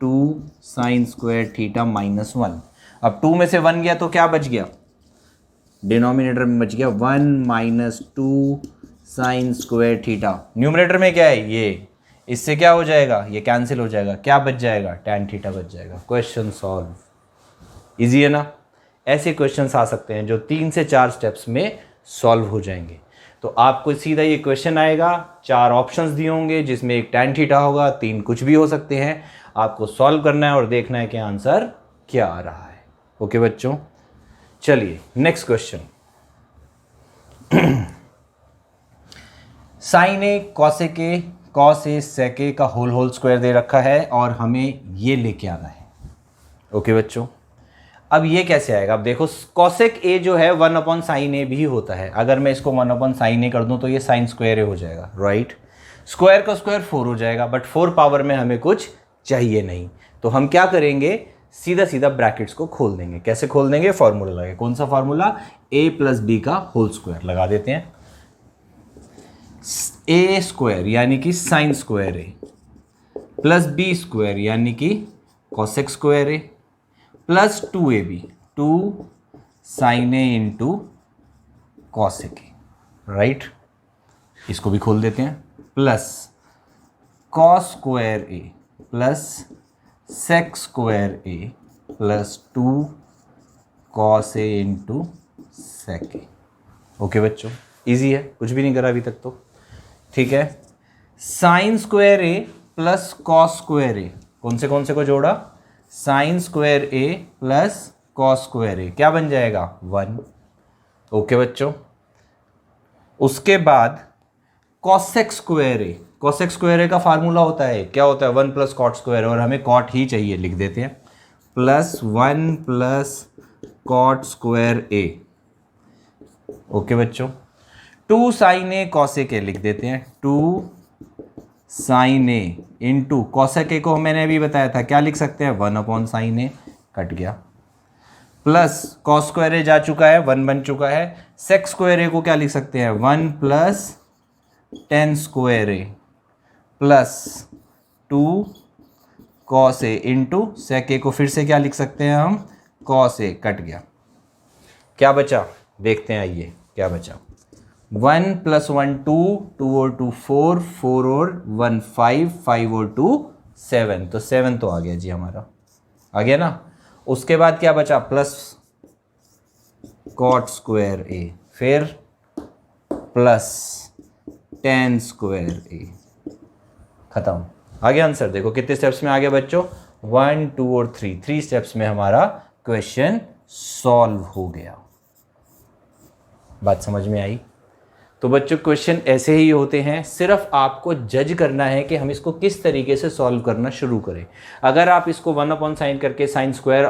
2 sign square theta minus 1। अब 2 में से 1 गया तो क्या बच गया? डिनोमिनेटर में बच गया 1 minus 2 sign square theta. Numerator में क्या है? ये, इससे क्या हो जाएगा? ये कैंसिल हो जाएगा। क्या बच जाएगा? tan थीटा बच जाएगा। Question solve. इजी है ना? ऐसे क्वेश्चंस आ सकते हैं जो 3 से 4 स्टेप्स में सॉल्व हो जाएंगे। तो आपको सीधा ये क्वेश्चन आएगा, 4 ऑप्शंस दिए होंगे जिसमें एक tan थीटा होगा, 3 कुछ भी हो सकते हैं। आपको सॉल्व करना है और देखना है कि आंसर क्या आ रहा है। ओके बच्चों, चलिए next question. Sine A cosec A cos A sec A का होल स्क्वायर दे रखा है और हमें ये लेके आना है। ओके बच्चों, अब ये कैसे आएगा? अब देखो कॉसेक ए जो है 1 अपॉन साइन ए भी होता है। अगर मैं इसको 1 अपॉन साइन ए कर दूं तो ये साइन स्क्वायर ए हो जाएगा, राइट। स्क्वायर का स्क्वायर 4 हो जाएगा, बट 4 पावर में हमें कुछ चाहिए नहीं। तो हम क्या करेंगे, सीधा सीधा ब्रैकेट्स को खोल देंगे। कैसे खोल देंगे? फॉर्मूला लगे। कौन सा फॉर्मूला? a प्लस बी का होल स्क्वायर लगा देते हैं। a स्क्वायर यानी कि sine square A plus B square यानी कि cosec square A plus 2ab 2 sine A into cosec A, right. इसको भी खोल देते हैं। Plus cos square A plus sec square A plus 2 cos A into sec A. Okay बच्चों, easy है, कुछ भी नहीं करा अभी तक तो, ठीक है। Sine square A plus cos square ए, कौन से को जोड़ा? Sign square A plus cos square A, क्या बन जाएगा? 1। ओके बच्चों, उसके बाद कॉसेक स्क्वायर ए, कॉसेक स्क्वायर ए का फार्मूला होता है, क्या होता है? 1 प्लस कॉट स्क्वायर, और हमें कॉट ही चाहिए, लिख देते हैं प्लस 1 प्लस कॉट स्क्वायर ए। ओके बच्चों, 2 साइन ए कॉसेक ए लिख देते हैं, 2 sine A into cosec A को मैंने अभी बताया था, क्या लिख सकते हैं? 1 अपॉन साइन ए, कट गया। प्लस कॉस स्क्वायर ए जा चुका है, 1 बन चुका है। सेक स्क्वायर ए को क्या लिख सकते हैं? 1 plus tan square A plus 2 cos A into sec ए को फिर से क्या लिख सकते हैं हम? कॉस ए, कट गया। क्या बचा? देखते हैं, आइए क्या बचा। 1 प्लस 1 2, 2 और 2 4, 4 और 1 5, 5 और 2 7, तो 7 तो आ गया जी हमारा, आ गया ना। उसके बाद क्या बचा? प्लस कॉट स्क्वायर ए, फिर प्लस टेन स्क्वायर ए, खत्म, आ गया आंसर। देखो कितने स्टेप्स में आ गया बच्चों? 1 2 और 3 स्टेप्स में हमारा क्वेश्चन सॉल्व हो गया। बात समझ में आई? तो बच्चों क्वेश्चन ऐसे ही होते हैं, सिर्फ आपको जज करना है कि हम इसको किस तरीके से सॉल्व करना शुरू करें। अगर आप इसको 1 अपॉन साइन करके sine square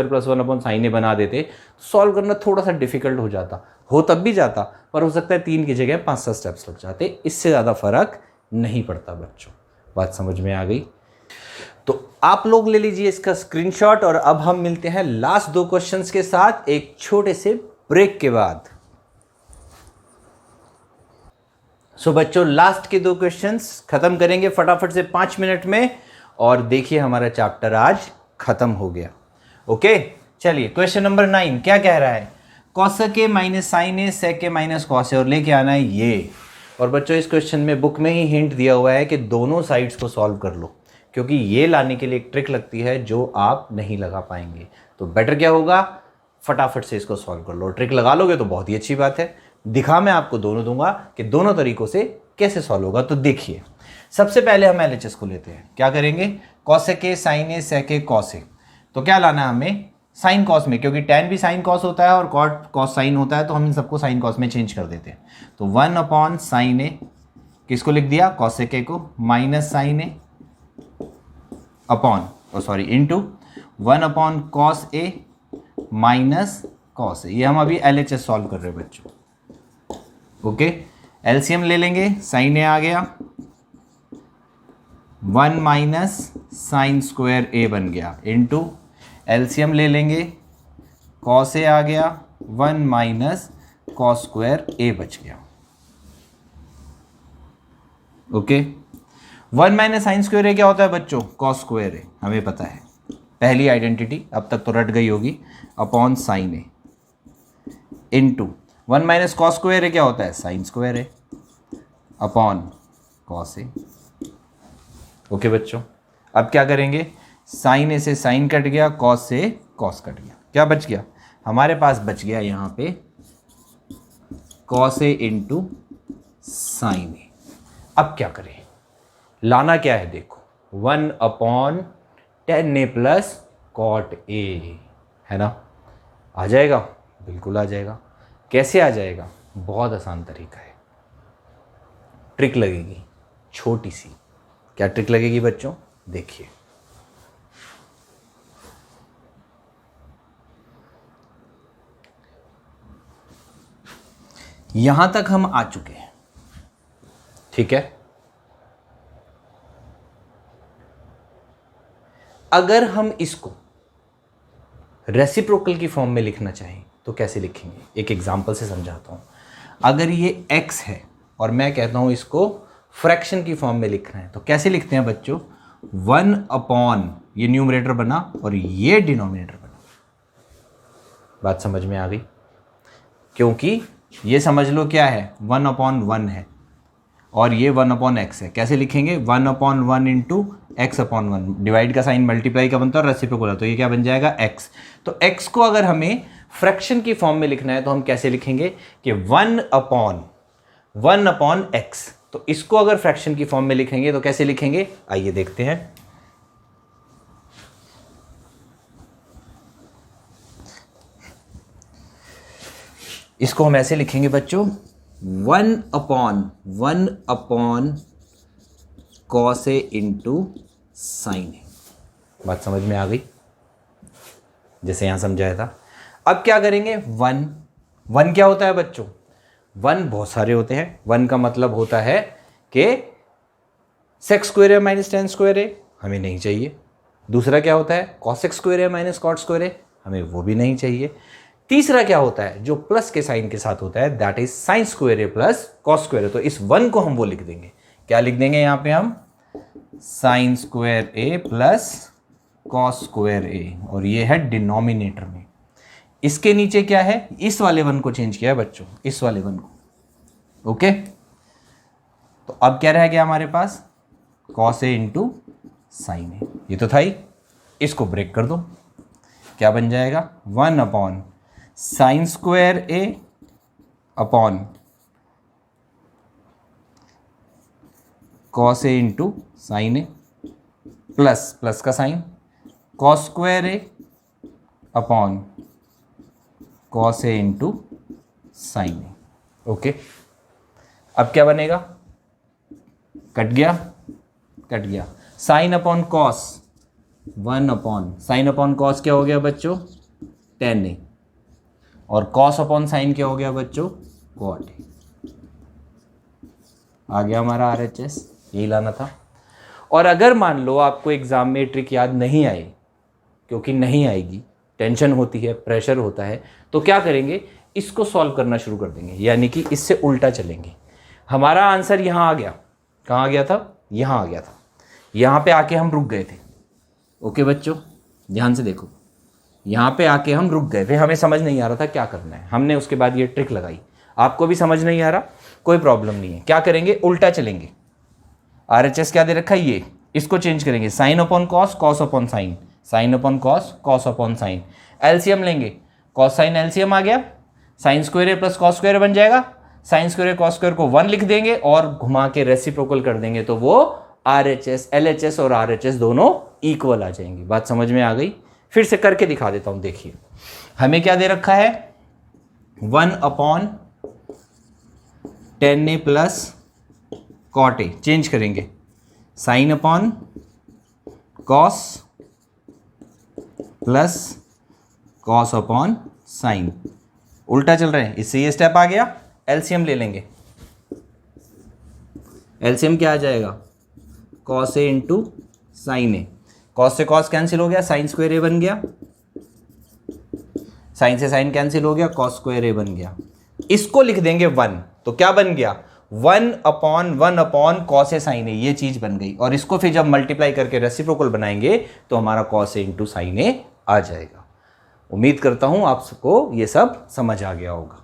plus 1 upon sine A बना देते, सॉल्व करना थोड़ा सा डिफिकल्ट हो जाता, हो तब भी जाता, पर हो सकता है 3 की जगह 5-7 स्टेप्स लग जाते, इससे ज़्यादा फर्क नहीं पड़ता बच्चों। बात समझ में आ गई? तो आप लोग ले लीजिए इसका स्क्रीनशॉट, और अब हम मिलते हैं लास्ट 2 क्वेश्चंस के साथ एक छोटे से ब्रेक के बाद। सो बच्चों लास्ट के 2 क्वेश्चंस खत्म करेंगे फटाफट से 5 मिनट में, और देखिए हमारा चैप्टर आज खत्म हो गया। ओके, चलिए क्वेश्चन नंबर 9 क्या कह रहा है? Cosec A minus sine A sec A minus cos A, और लेके आना है ये। और बच्चों इस क्वेश्चन में बुक में ही हिंट दिया हुआ है कि दोनों साइड्स को सॉल्व कर लो, क्योंकि ये लाने के लिए एक ट्रिक लगती है जो आप नहीं लगा पाएंगे। तो बेटर क्या होगा, फटाफट से इसको सॉल्व कर लो। ट्रिक लगा लोगे तो बहुत ही अच्छी बात है। दिखा मैं आपको दोनों दूंगा कि दोनों तरीकों से कैसे सॉल्व होगा। तो देखिए, सबसे पहले हम एलएचएस को लेते हैं। क्या करेंगे? Cosec A sine A sec A cos A. तो क्या लाना है हमें? साइन कॉस में, क्योंकि टैन भी साइन कॉस होता है और कॉट कॉस साइन होता है, तो हम इन सबको साइन कॉस में चेंज कर देते हैं। तो 1 अपॉन साइन ए, किसको लिख दिया? कॉसेक ए को, माइनस साइन ए अपॉन इंटू 1 अपॉन कॉस ए माइनस कॉस ए। ये हम अभी एलएचएस सॉल्व कर रहे हैं बच्चों। ओके, एलसीएम ले लेंगे, साइन ए आ गया, 1 माइनस साइन स्क्वायर ए बन गया, इंटू एलसीएम ले लेंगे, कॉस ए आ गया, 1 माइनस कॉस स्क्वायर ए बच गया। Okay, 1 minus sine square A क्या होता है बच्चों? कॉस स्क्वायर ए, हमें पता है, पहली आइडेंटिटी अब तक तो रट गई होगी, upon sine A, into 1 minus cos square A क्या होता है? साइन स्क्वायर ए, अपॉन कॉस ए। ओके बच्चों, अब क्या करेंगे? साइन ए से साइन कट गया, कॉस से कॉस कट गया। क्या बच गया हमारे पास? बच गया यहाँ पे कॉस ए इंटू साइन ए। अब क्या करें? लाना क्या है देखो, 1/tan प्लस कॉट ए, है ना? आ जाएगा, बिल्कुल आ जाएगा। कैसे आ जाएगा? बहुत आसान तरीका है, ट्रिक लगेगी छोटी सी। क्या ट्रिक लगेगी बच्चों? देखिए, यहां तक हम आ चुके हैं, ठीक है? अगर हम इसको रेसिप्रोकल की फॉर्म में लिखना चाहें तो कैसे लिखेंगे? एक एग्जांपल से समझाता हूं। अगर ये x है और मैं कहता हूं इसको फ्रैक्शन की फॉर्म में लिखना है तो कैसे लिखते हैं बच्चों? 1/, ये न्यूमरेटर बना और ये डिनोमिनेटर बना। बात समझ में आ गई? क्योंकि ये समझ लो क्या है, 1/1 है और ये 1/x है। कैसे लिखेंगे? 1/1 इंटू x/1। डिवाइड का साइन मल्टीप्लाई का बनता है और रेसिप्रोकल, तो ये क्या बन जाएगा? x। तो x को अगर हमें फ्रैक्शन की फॉर्म में लिखना है तो हम कैसे लिखेंगे कि 1/1/x। तो इसको अगर फ्रैक्शन की फॉर्म में लिखेंगे तो कैसे लिखेंगे? आइए देखते हैं। इसको हम ऐसे लिखेंगे बच्चों, 1/1 cos a इंटू साइन ए। बात समझ में आ गई? जैसे यहां समझाया था। अब क्या करेंगे? 1 क्या होता है बच्चों? 1 बहुत सारे होते हैं। 1 का मतलब होता है कि sec स्क्वायर है माइनस tan स्क्वायर है, हमें नहीं चाहिए। दूसरा क्या होता है? cos x स्क्वायर है माइनस cot स्क्वायर है, हमें वो भी नहीं चाहिए। तीसरा क्या होता है? जो प्लस के साइन के साथ होता है, that is sine square A plus cos square A. तो इस 1 को हम वो लिख देंगे, क्या लिख देंगे यहां पे हम? Sign square A plus cos square ए, और ये है डिनोमिनेटर में। इसके नीचे क्या है? इस वाले 1 को चेंज किया है बच्चों, इस वाले 1 को। ओके, तो अब क्या रह गया हमारे पास? कॉस ए इंटू साइन ए, ये तो था ही। इसको ब्रेक कर दो, क्या बन जाएगा? 1/sin square A upon cos A into sine A, plus का sine cos square A upon cos A into sine A. Okay, अब क्या बनेगा? कट गया। Sign upon cos, 1/sin upon cos क्या हो गया बच्चों? tan ए, और कॉस अपॉन साइन क्या हो गया बच्चों? cot ए। आ गया हमारा RHS, यही लाना था। और अगर मान लो आपको एग्जाम में ट्रिक याद नहीं आई, क्योंकि नहीं आएगी, टेंशन होती है, प्रेशर होता है, तो क्या करेंगे? इसको सॉल्व करना शुरू कर देंगे, यानी कि इससे उल्टा चलेंगे। हमारा आंसर यहाँ आ गया, कहाँ आ गया था? यहाँ आ गया था। यहाँ पे आके हम रुक गए थे। ओके बच्चों, ध्यान से देखो, यहाँ पे आके हम रुक गए थे, हमें समझ नहीं आ रहा था क्या करना है। हमने उसके बाद ये ट्रिक लगाई। आपको भी समझ नहीं आ रहा, कोई प्रॉब्लम नहीं है। क्या करेंगे? उल्टा चलेंगे। RHS क्या दे रखा है? ये, इसको चेंज करेंगे, sign upon cos, cos upon sine, sign upon cos, cos upon sine. LCM लेंगे, कॉस साइन एलसीएम आ गया, sign square A plus cos square बन जाएगा। साइन स्क्वायर कॉस स्क्वायर को 1 लिख देंगे और घुमा के रेसिप्रोकल कर देंगे, तो वो RHS, LHS और RHS दोनों इक्वल आ जाएंगी। बात समझ में आ गई? फिर से करके दिखा देता हूं। देखिए, हमें क्या दे रखा है? 1/tan ए प्लस cot ए, चेंज करेंगे, sign upon cos plus cos upon sine. उल्टा चल रहे हैं, इससे ये स्टेप आ गया। एलसीएम ले लेंगे, एलसीएम क्या आ जाएगा? Cos A into sine A. Cos से कॉस कैंसिल हो गया, साइन स्क्वायर ए बन गया, साइन से साइन कैंसिल हो गया, कॉस स्क्वायर ए बन गया। इसको लिख देंगे 1, तो क्या बन गया? 1/1 कॉस ए साइन ए, ये चीज बन गई। और इसको फिर जब मल्टीप्लाई करके रेसिप्रोकल बनाएंगे तो हमारा कॉस ए इंटू साइन ए आ जाएगा। उम्मीद करता हूं आप सबको ये सब समझ आ गया होगा।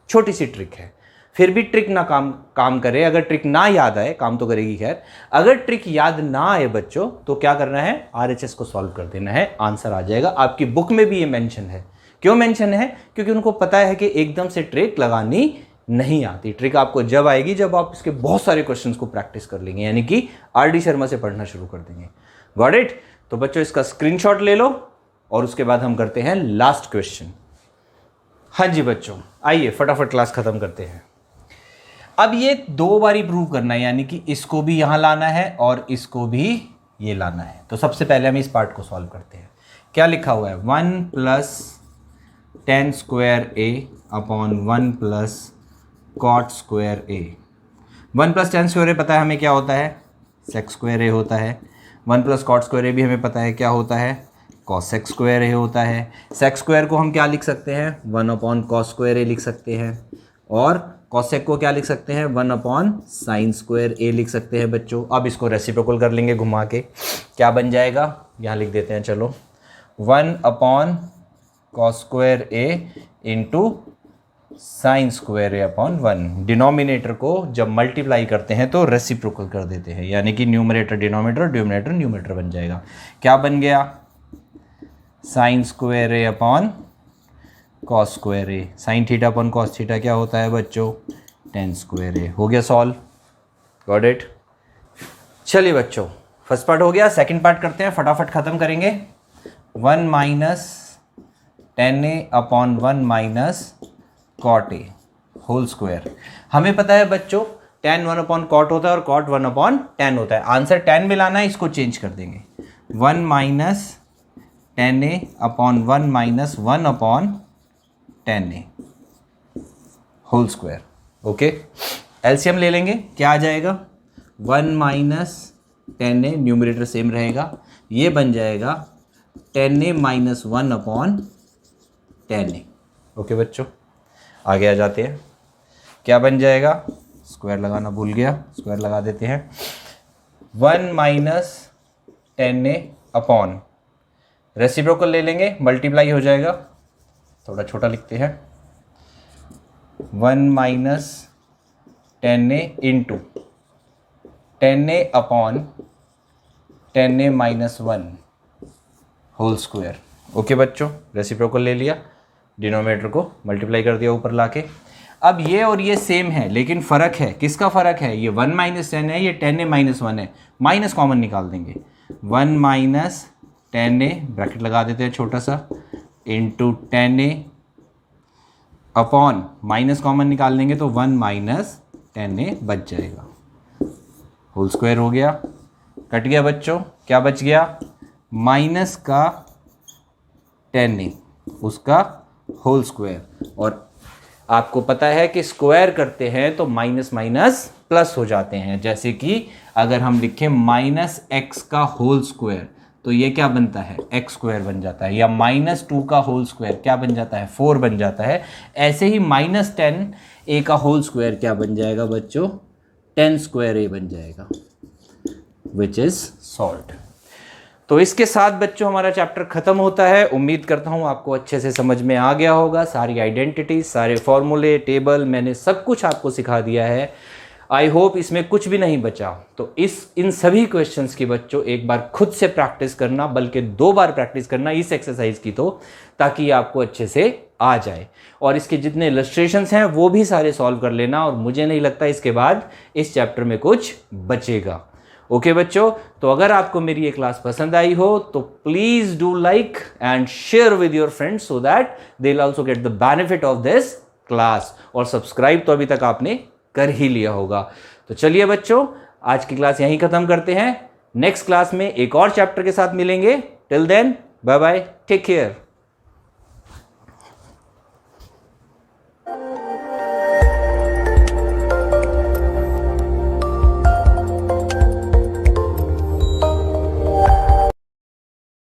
छोटी सी ट्रिक है। फिर भी ट्रिक ना काम करे, अगर ट्रिक ना याद आए, काम तो करेगी खैर, अगर ट्रिक याद ना आए बच्चों तो क्या करना है, RHS को सॉल्व कर देना है, आंसर आ जाएगा। आपकी बुक में भी ये मेंशन है। क्यों मेंशन है? क्योंकि उनको पता है कि एकदम से ट्रिक लगानी नहीं आती। ट्रिक आपको जब आएगी जब आप इसके बहुत सारे क्वेश्चंस को प्रैक्टिस कर लेंगे, यानी कि RD शर्मा से पढ़ना शुरू कर देंगे। Got it? तो बच्चों इसका स्क्रीनशॉट ले लो और उसके बाद हम करते हैं लास्ट क्वेश्चन। हाँ जी बच्चों, आइए फटाफट क्लास खत्म करते हैं। अब ये 2 बारी प्रूव करना है, यानी कि इसको भी यहां लाना है और इसको भी ये लाना है। तो सबसे पहले हम इस पार्ट को सॉल्व करते हैं। क्या लिखा हुआ है? 1 + tan square a upon 1 + cot square a। 1 + tan square a पता है हमें क्या होता है, sec स्क्वायर a होता है। 1 + cot स्क्वायर a भी हमें पता है क्या होता है, cosec स्क्वायर a होता है। sec स्क्वायर को हम क्या लिख सकते हैं, 1/cos स्क्वायर a लिख सकते हैं, और cosec को क्या लिख सकते हैं, 1/sin स्क्वायर a लिख सकते हैं बच्चों। अब इसको रेसिप्रोकल कर लेंगे घुमा के, क्या बन जाएगा, यहाँ लिख देते हैं चलो, 1/cos square a into sine square a upon 1। Denominator को जब मल्टीप्लाई करते हैं तो रेसिप्रोकल कर देते हैं, यानी कि न्यूमरेटर डिनोमिनेटर, डिनोमिनेटर न्यूमरेटर बन जाएगा। क्या बन गया, sine square a upon cos square a। Sign theta upon cos theta क्या होता है बच्चों, tan स्क्वायर a। हो गया सॉल्व। Got it? चलिए बच्चों, फर्स्ट पार्ट हो गया, सेकंड पार्ट करते हैं, फटाफट खत्म करेंगे। 1 - tan a upon 1 - cot a whole square. हमें पता है बच्चों tan 1/cot होता है और cot 1/tan होता है। आंसर tan में लाना है, इसको चेंज कर देंगे, 1 - tan a upon 1 - 1/tan a whole square. Okay, LCM ले लेंगे, क्या आ जाएगा, 1 - tan a, न्यूमरेटर सेम रहेगा, ये बन जाएगा tan a - 1/tan a। Okay बच्चों, आगे आ जाते हैं, क्या बन जाएगा, स्क्वायर लगाना भूल गया, स्क्वायर लगा देते हैं, 1 - tan a अपॉन, रेसिप्रोकल ले लेंगे, मल्टीप्लाई हो जाएगा, थोड़ा छोटा लिखते हैं, 1 - tan a into tan a upon tan a - 1 whole square. Okay बच्चों, रेसिप्रोकल ले लिया, डिनोमिनेटर को मल्टीप्लाई कर दिया ऊपर लाके। अब ये और ये सेम है, लेकिन फ़र्क है, किसका फ़र्क है, ये 1 - tan है, ये tan a - 1 है, माइनस कॉमन निकाल देंगे, 1 - tan a, ब्रैकेट लगा देते हैं छोटा सा, into tan a upon, minus common निकाल देंगे तो 1 - tan a बच जाएगा, होल स्क्वायर हो गया। कट गया बच्चों, क्या बच गया, माइनस का tan a उसका होल स्क्वायर। और आपको पता है कि स्क्वायर करते हैं तो माइनस माइनस प्लस हो जाते हैं, जैसे कि अगर हम लिखें -x का होल स्क्वायर तो ये क्या बनता है, x स्क्वायर बन जाता है, या -2 का होल स्क्वायर क्या बन जाता है, 4 बन जाता है। ऐसे ही -10 a का होल स्क्वायर क्या बन जाएगा बच्चों, 10 स्क्वायर a बन जाएगा, विच इज सॉल्व्ड। तो इसके साथ बच्चों हमारा चैप्टर खत्म होता है। उम्मीद करता हूँ आपको अच्छे से समझ में आ गया होगा, सारी आइडेंटिटी, सारे फॉर्मूले, टेबल, मैंने सब कुछ आपको सिखा दिया है। आई होप इसमें कुछ भी नहीं बचा। तो इन सभी क्वेश्चंस की बच्चों एक बार खुद से प्रैक्टिस करना, बल्कि 2 बार प्रैक्टिस करना इस एक्सरसाइज की, तो ताकि आपको अच्छे से आ जाए। और इसके जितने इलस्ट्रेशंस हैं वो भी सारे सॉल्व कर लेना, और मुझे नहीं लगता इसके बाद इस चैप्टर में कुछ बचेगा। ओके बच्चों, तो अगर आपको मेरी ये क्लास पसंद आई हो तो please do like and share with your friends so that they will also get the benefit of this class. और सब्सक्राइब तो अभी तक आपने कर ही लिया होगा। तो चलिए बच्चों, आज की क्लास यहीं खत्म करते हैं। नेक्स्ट क्लास में एक और चैप्टर के साथ मिलेंगे। Till then, bye bye, take care.